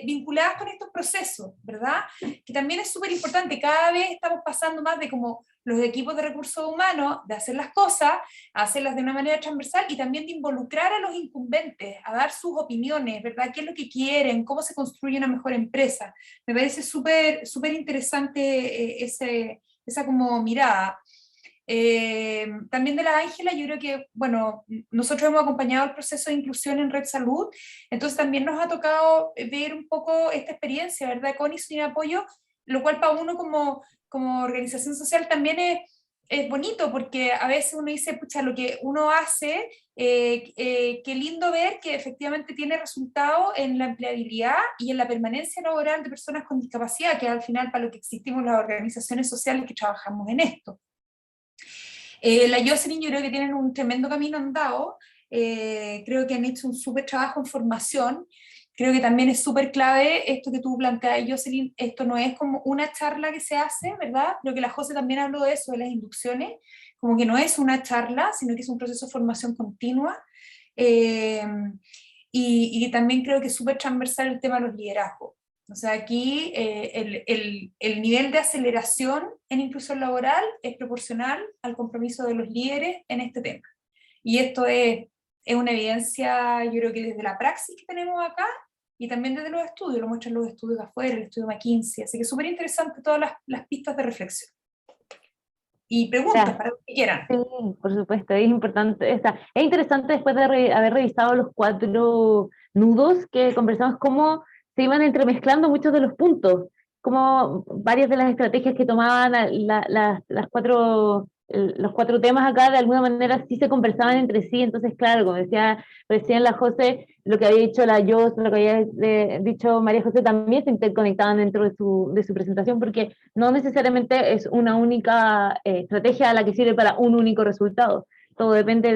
vinculadas con estos procesos, ¿verdad? Que también es súper importante. Cada vez estamos pasando más de como los equipos de recursos humanos, de hacer las cosas, a hacerlas de una manera transversal, y también de involucrar a los incumbentes, a dar sus opiniones, ¿verdad? ¿Qué es lo que quieren? ¿Cómo se construye una mejor empresa? Me parece súper interesante esa como mirada. También de la Ángela, yo creo que, bueno, nosotros hemos acompañado el proceso de inclusión en Red Salud, entonces también nos ha tocado ver un poco esta experiencia, ¿verdad? Con y sin apoyo, lo cual para uno como organización social también es bonito, porque a veces uno dice, pucha, lo que uno hace, qué lindo ver que efectivamente tiene resultado en la empleabilidad y en la permanencia laboral de personas con discapacidad, que es al final para lo que existimos las organizaciones sociales que trabajamos en esto. La Jocelyn, yo creo que tienen un tremendo camino andado. creo que han hecho un súper trabajo en formación. Creo que también es súper clave esto que tú planteas, Jocelyn, esto no es como una charla que se hace, ¿verdad? Creo que la José también habló de eso, de las inducciones, como que no es una charla, sino que es un proceso de formación continua. Eh, y también creo que es súper transversal el tema de los liderazgos. O sea, aquí el nivel de aceleración en inclusión laboral es proporcional al compromiso de los líderes en este tema. Y esto es una evidencia, yo creo que desde la praxis que tenemos acá, y también desde los estudios, lo muestran los estudios de afuera, el estudio McKinsey, así que es súper interesante todas las pistas de reflexión. Y preguntas Claro. para los que quieran. Sí, por supuesto, es importante, es interesante después de haber revisado los 4 nudos que conversamos, cómo se iban entremezclando muchos de los puntos, como varias de las estrategias que tomaban los 4 temas acá, de alguna manera sí se conversaban entre sí. Entonces claro, como decía recién la José, lo que había dicho la Jos, lo que había dicho María José, también se interconectaban dentro de su presentación, porque no necesariamente es una única estrategia a la que sirve para un único resultado. Todo depende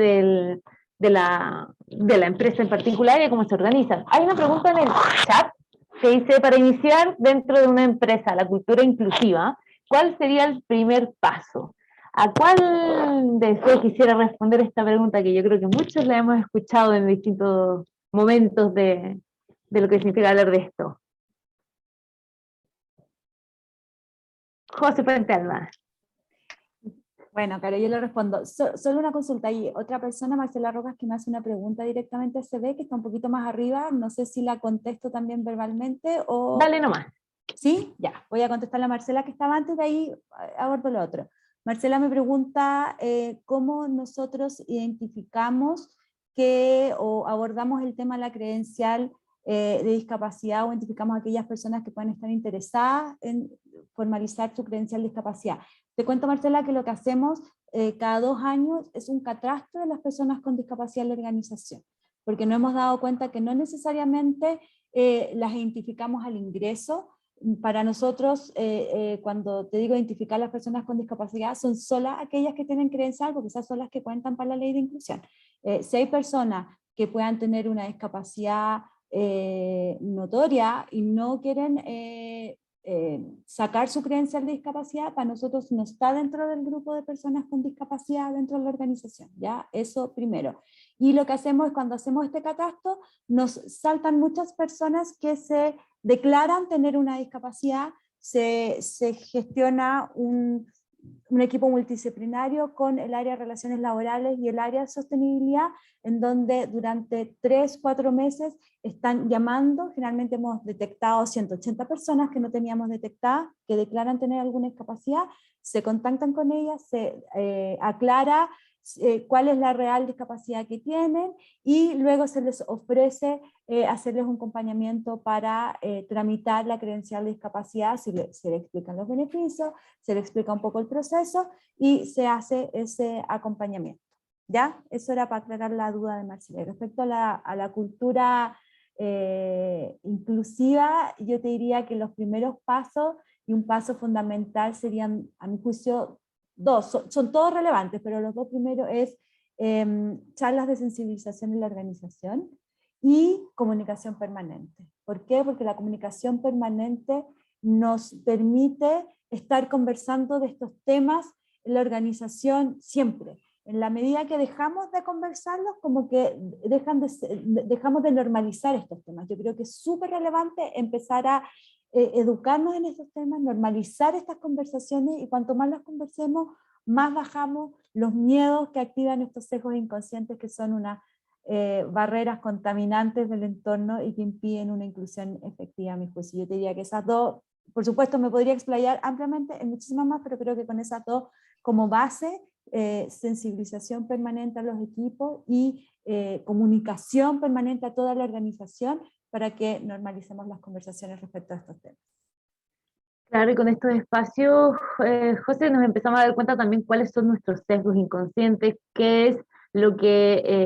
de la empresa en particular y de cómo se organiza. Hay una pregunta en el chat que dice, para iniciar dentro de una empresa la cultura inclusiva, ¿cuál sería el primer paso? ¿A cuál de ustedes quisiera responder esta pregunta, que yo creo que muchos la hemos escuchado en distintos momentos de lo que significa hablar de esto? José Puente Alba. Bueno, Caro, yo le respondo. Solo una consulta. Hay otra persona, Marcela Rojas, que me hace una pregunta directamente a CB, que está un poquito más arriba. No sé si la contesto también verbalmente o... Dale nomás. ¿Sí? Ya, voy a contestar a Marcela, que estaba antes, de ahí abordo lo otro. Marcela me pregunta cómo nosotros identificamos o abordamos el tema de la credencial de discapacidad, o identificamos a aquellas personas que puedan estar interesadas en formalizar su credencial de discapacidad. Te cuento, Marcela, que lo que hacemos cada 2 años es un catastro de las personas con discapacidad en la organización, porque nos hemos dado cuenta que no necesariamente las identificamos al ingreso. Para nosotros, cuando te digo identificar a las personas con discapacidad, son solas aquellas que tienen credencial, porque esas son las que cuentan para la ley de inclusión. Si hay personas que puedan tener una discapacidad notoria y no quieren sacar su credencial de discapacidad, para nosotros no está dentro del grupo de personas con discapacidad dentro de la organización, ¿ya? Eso primero. Y lo que hacemos es, cuando hacemos este catastro, nos saltan muchas personas que se declaran tener una discapacidad. Se gestiona un equipo multidisciplinario con el área de relaciones laborales y el área de sostenibilidad, en donde durante 3-4 meses están llamando. Generalmente hemos detectado 180 personas que no teníamos detectadas, que declaran tener alguna discapacidad, se contactan con ellas, se aclara cuál es la real discapacidad que tienen, y luego se les ofrece hacerles un acompañamiento para tramitar la credencial de discapacidad. Se le explican los beneficios, se le explica un poco el proceso y se hace ese acompañamiento. ¿Ya? Eso era para aclarar la duda de Marcela. Respecto a la cultura inclusiva, yo te diría que los primeros pasos, y un paso fundamental, serían, a mi juicio, 2, son todos relevantes, pero los 2 primeros es charlas de sensibilización en la organización y comunicación permanente. ¿Por qué? Porque la comunicación permanente nos permite estar conversando de estos temas en la organización siempre. En la medida que dejamos de conversarlos, como que dejamos de normalizar estos temas. Yo creo que es súper relevante empezar a educarnos en estos temas, normalizar estas conversaciones, y cuanto más las conversemos, más bajamos los miedos que activan estos sesgos inconscientes, que son unas barreras contaminantes del entorno y que impiden una inclusión efectiva, a mi juicio. Yo te diría que esas 2, por supuesto me podría explayar ampliamente en muchísimas más, pero creo que con esas 2 como base, sensibilización permanente a los equipos y comunicación permanente a toda la organización, para que normalicemos las conversaciones respecto a estos temas. Claro, y con estos espacios, José, nos empezamos a dar cuenta también cuáles son nuestros sesgos inconscientes, qué es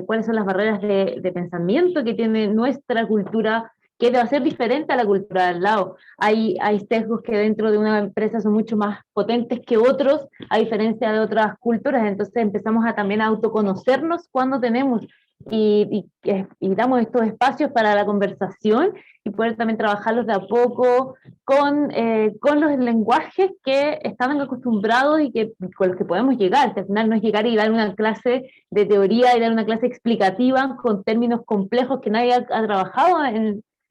cuáles son las barreras de pensamiento que tiene nuestra cultura, que debe ser diferente a la cultura del lado. Hay sesgos que dentro de una empresa son mucho más potentes que otros, a diferencia de otras culturas. Entonces empezamos también a autoconocernos cuando tenemos y damos estos espacios para la conversación y poder también trabajarlos de a poco con los lenguajes que estaban acostumbrados y con los que podemos llegar, que al final no es llegar y dar una clase de teoría y dar una clase explicativa con términos complejos que nadie ha trabajado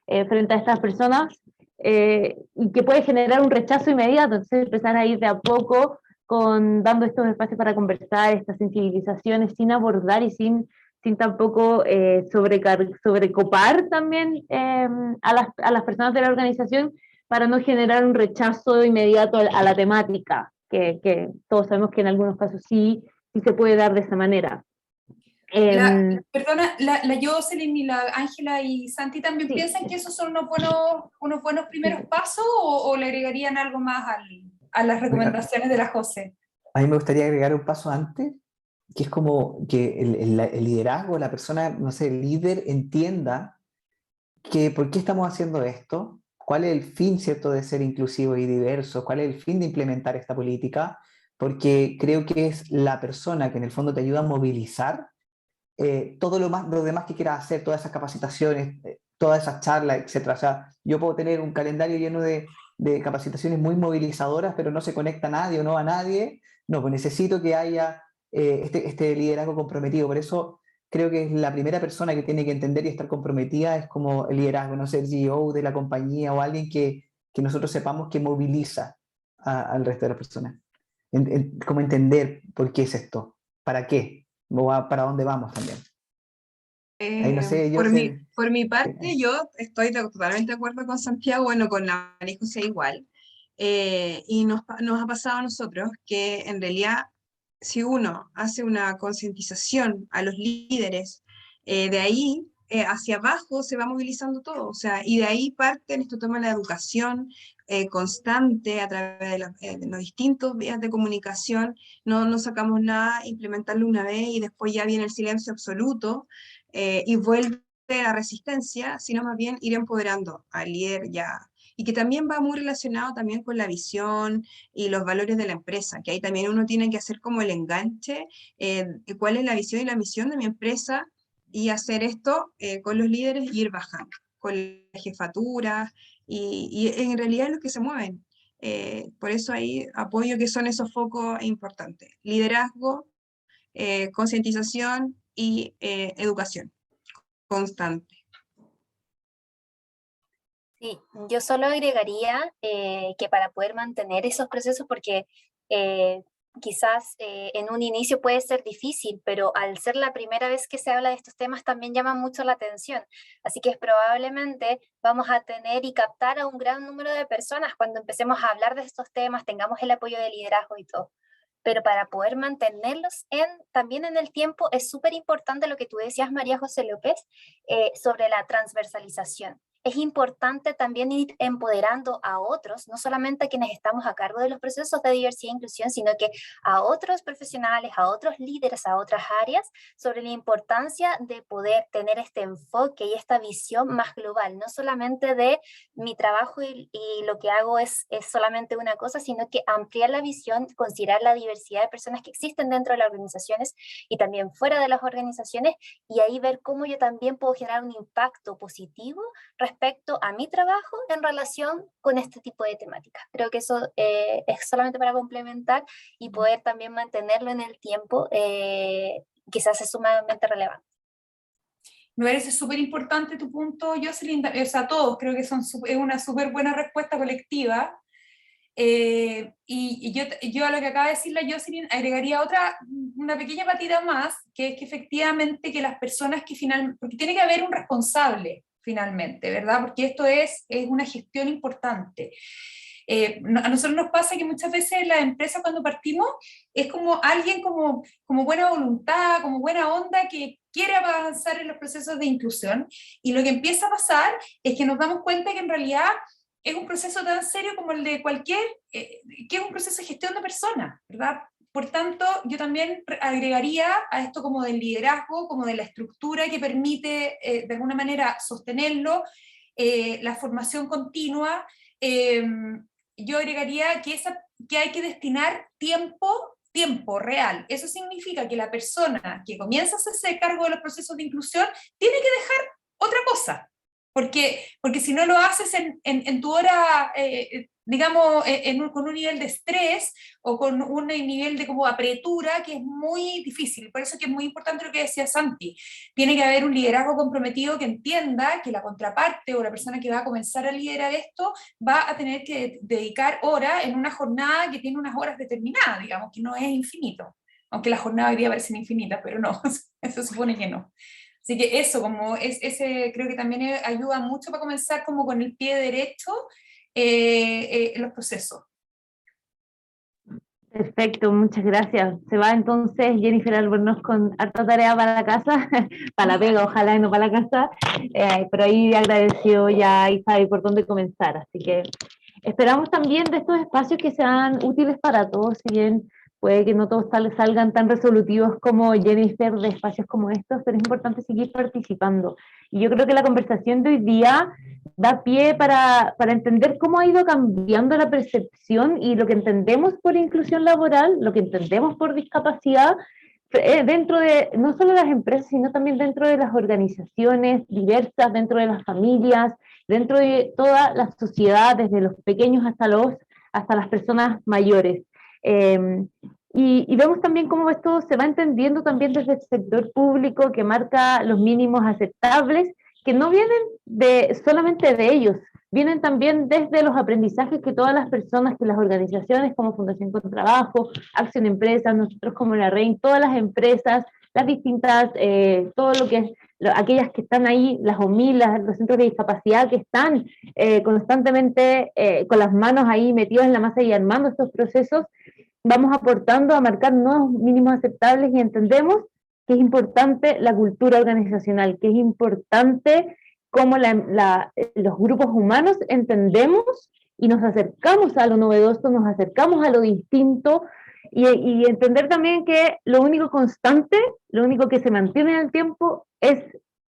frente a estas personas, y que puede generar un rechazo inmediato. Entonces empezar a ir de a poco dando estos espacios para conversar, estas sensibilizaciones, sin abordar y sin tampoco sobrecopar también a las personas de la organización, para no generar un rechazo inmediato a la temática, que todos sabemos que en algunos casos sí se puede dar de esa manera. Perdona, la Jocelyn y la Ángela y Santi también Sí. piensan que esos son unos buenos primeros pasos, o le agregarían algo más a las recomendaciones de la José. A mí me gustaría agregar un paso antes, que es como que el liderazgo, la persona, no sé, el líder entienda que por qué estamos haciendo esto, cuál es el fin, ¿cierto?, de ser inclusivo y diverso, cuál es el fin de implementar esta política, porque creo que es la persona que en el fondo te ayuda a movilizar todo lo demás que quieras hacer, todas esas capacitaciones, todas esas charlas, etcétera. O sea, yo puedo tener un calendario lleno de capacitaciones muy movilizadoras, pero no se conecta a nadie o no a nadie. No, pues necesito que haya este liderazgo comprometido. Por eso creo que es la primera persona que tiene que entender y estar comprometida, es como el liderazgo, no sé, el CEO de la compañía o alguien que nosotros sepamos que moviliza al resto de las personas. Como entender por qué es esto, para qué, o para dónde vamos también. Ahí no sé, yo sé. Por mi parte, yo estoy totalmente de acuerdo con Santiago, bueno, con la María José igual. Y nos ha pasado a nosotros que en realidad, si uno hace una concientización a los líderes, de ahí hacia abajo se va movilizando todo, o sea, y de ahí parte en esto toma la educación constante a través de los distintos vías de comunicación. No sacamos nada, implementarlo una vez y después ya viene el silencio absoluto, y vuelve la resistencia, sino más bien ir empoderando al líder ya, y que también va muy relacionado también con la visión y los valores de la empresa, que ahí también uno tiene que hacer como el enganche, de cuál es la visión y la misión de mi empresa, y hacer esto con los líderes y ir bajando, con las jefaturas, y en realidad es lo que se mueven. Por eso ahí apoyo que son esos focos importantes: liderazgo, concientización y educación constante. Sí, yo solo agregaría que para poder mantener esos procesos, porque quizás en un inicio puede ser difícil, pero al ser la primera vez que se habla de estos temas también llama mucho la atención. Así que probablemente vamos a tener y captar a un gran número de personas cuando empecemos a hablar de estos temas, tengamos el apoyo del liderazgo y todo. Pero para poder mantenerlos también en el tiempo es súper importante lo que tú decías, María José López, sobre la transversalización. Es importante también ir empoderando a otros, no solamente a quienes estamos a cargo de los procesos de diversidad e inclusión, sino que a otros profesionales, a otros líderes, a otras áreas, sobre la importancia de poder tener este enfoque y esta visión más global, no solamente de mi trabajo y lo que hago es solamente una cosa, sino que ampliar la visión, considerar la diversidad de personas que existen dentro de las organizaciones y también fuera de las organizaciones, y ahí ver cómo yo también puedo generar un impacto positivo respecto a mi trabajo en relación con este tipo de temáticas. Creo que eso es solamente para complementar y poder también mantenerlo en el tiempo, quizás es sumamente relevante. Me parece súper importante tu punto, Jocelyn, o sea, todos creo que es una súper buena respuesta colectiva. Y yo a lo que acaba de decir la Jocelyn agregaría una pequeña patita más, que es que efectivamente que las personas que finalmente, porque tiene que haber un responsable finalmente, ¿verdad? Porque esto es una gestión importante. A nosotros nos pasa que muchas veces en las empresas cuando partimos es como alguien como buena voluntad, como buena onda, que quiere avanzar en los procesos de inclusión, y lo que empieza a pasar es que nos damos cuenta que en realidad es un proceso tan serio como el de cualquier, que es un proceso de gestión de personas, ¿verdad? Por tanto, yo también agregaría a esto como del liderazgo, como de la estructura que permite de alguna manera sostenerlo, la formación continua. Yo agregaría que hay que destinar tiempo tiempo real. Eso significa que la persona que comienza a hacerse cargo de los procesos de inclusión tiene que dejar otra cosa, porque si no lo haces en tu hora, digamos, con un nivel de estrés o con un nivel de como apretura que es muy difícil. Por eso que es muy importante lo que decía Santi. Tiene que haber un liderazgo comprometido que entienda que la contraparte o la persona que va a comenzar a liderar esto va a tener que dedicar horas en una jornada que tiene unas horas determinadas, digamos, que no es infinito. Aunque la jornada hoy día parecen infinitas, pero no, eso supone que no. Así que eso, como ese creo que también ayuda mucho para comenzar como con el pie derecho en los procesos. Perfecto, muchas gracias. Se va entonces Jennifer Albornoz con harta tarea para la casa, para la pega, ojalá y no para la casa, pero ahí agradeció ya Isabel por dónde comenzar, así que esperamos también de estos espacios que sean útiles para todos, si bien puede que no todos salgan tan resolutivos como Jennifer de espacios como estos, pero es importante seguir participando. Y yo creo que la conversación de hoy día da pie para entender cómo ha ido cambiando la percepción y lo que entendemos por inclusión laboral, lo que entendemos por discapacidad, dentro de no solo las empresas, sino también dentro de las organizaciones diversas, dentro de las familias, dentro de toda la sociedad, desde los pequeños hasta las personas mayores. Y vemos también cómo esto se va entendiendo también desde el sector público, que marca los mínimos aceptables, que no vienen solamente de ellos, vienen también desde los aprendizajes que todas las personas, que las organizaciones como Fundación con Trabajo, Acción Empresas, nosotros como la REIN, todas las empresas, las distintas, todo lo que es, aquellas que están ahí, las OMIL, los centros de discapacidad que están constantemente con las manos ahí metidas en la masa y armando estos procesos, vamos aportando a marcar nuevos mínimos aceptables y entendemos que es importante la cultura organizacional, que es importante cómo los grupos humanos entendemos y nos acercamos a lo novedoso, nos acercamos a lo distinto y entender también que lo único constante, lo único que se mantiene en el tiempo es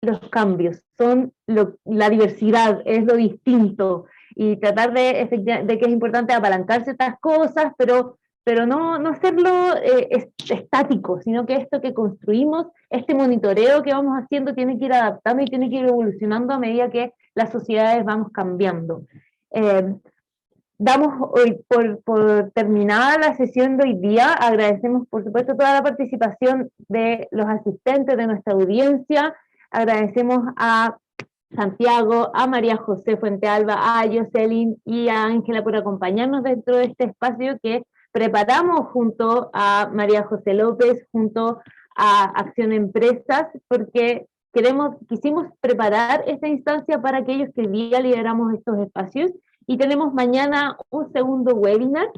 los cambios, son la diversidad, es lo distinto y tratar de que es importante apalancarse estas cosas, pero no hacerlo estático, sino que esto que construimos, este monitoreo que vamos haciendo tiene que ir adaptando y tiene que ir evolucionando a medida que las sociedades vamos cambiando. Damos hoy por terminada la sesión de hoy día, agradecemos por supuesto toda la participación de los asistentes de nuestra audiencia, agradecemos a Santiago, a María José Fuentealba, a Jocelyn y a Ángela por acompañarnos dentro de este espacio que preparamos junto a María José López, junto a Acción Empresas, porque quisimos preparar esta instancia para aquellos que hoy día lideramos estos espacios, y tenemos mañana un segundo webinar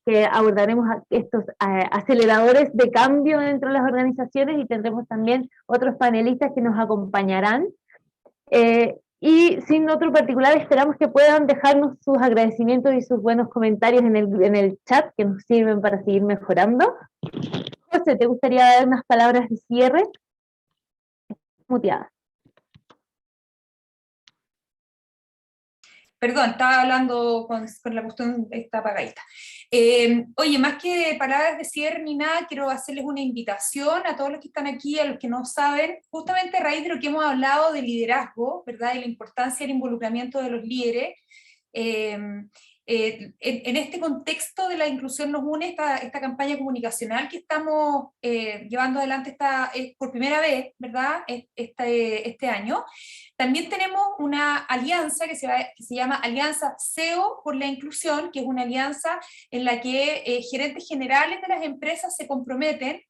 que abordaremos estos aceleradores de cambio dentro de las organizaciones, y tendremos también otros panelistas que nos acompañarán. Y sin otro particular, esperamos que puedan dejarnos sus agradecimientos y sus buenos comentarios en el chat, que nos sirven para seguir mejorando. José, ¿te gustaría dar unas palabras de cierre? Muteada. Perdón, estaba hablando con la cuestión, está apagadita. Oye, más que palabras de cierre ni nada, quiero hacerles una invitación a todos los que están aquí, a los que no saben, justamente a raíz de lo que hemos hablado de liderazgo, ¿verdad? Y la importancia del involucramiento de los líderes. En este contexto de la inclusión nos une esta campaña comunicacional que estamos llevando adelante por primera vez, ¿verdad? Este año. También tenemos una alianza que se llama Alianza CEO por la Inclusión, que es una alianza en la que gerentes generales de las empresas se comprometen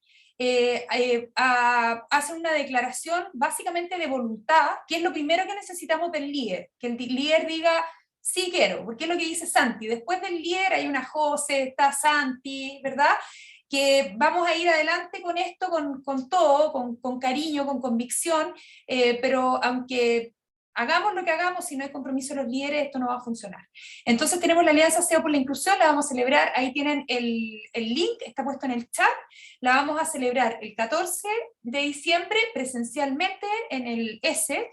a hacer una declaración básicamente de voluntad, que es lo primero que necesitamos del líder, que el líder diga, sí quiero, porque es lo que dice Santi, después del líder hay una José, está Santi, ¿verdad? Que vamos a ir adelante con esto, con todo, con cariño, con convicción, pero aunque hagamos lo que hagamos, si no hay compromiso de los líderes, esto no va a funcionar. Entonces tenemos la Alianza CEO por la Inclusión, la vamos a celebrar, ahí tienen el link, está puesto en el chat, la vamos a celebrar el 14 de diciembre presencialmente en el S,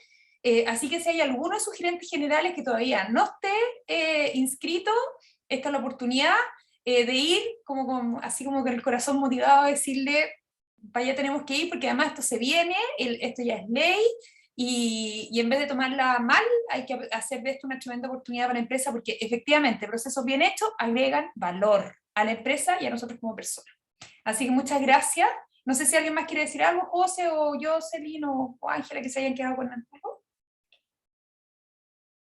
así que si hay alguno de sus gerentes generales que todavía no esté inscrito, esta es la oportunidad. de ir así como con el corazón motivado a decirle, para allá tenemos que ir, porque además esto se viene, esto ya es ley, y en vez de tomarla mal, hay que hacer de esto una tremenda oportunidad para la empresa, porque efectivamente procesos bien hechos agregan valor a la empresa y a nosotros como personas. Así que muchas gracias. No sé si alguien más quiere decir algo, José o Jocelyn o Ángela, que se hayan quedado con algo.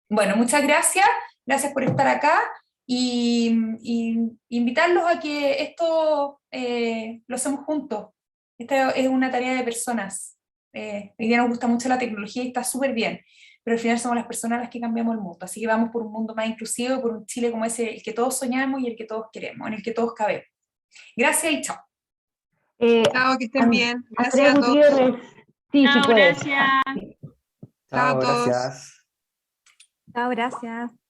Bueno, muchas gracias. Gracias por estar acá y invitarlos a que esto lo hacemos juntos. Esta es una tarea de personas. Hoy día nos gusta mucho la tecnología y está súper bien, pero al final somos las personas las que cambiamos el mundo. Así que vamos por un mundo más inclusivo, por un Chile como ese, el que todos soñamos y el que todos queremos, en el que todos cabemos. Gracias y chao. Chao, que estén bien. Andrea Gracias a todos. Gutiérrez. Sí, sí Chao, puedes. gracias. Chao a todos. Gracias. Chao, gracias.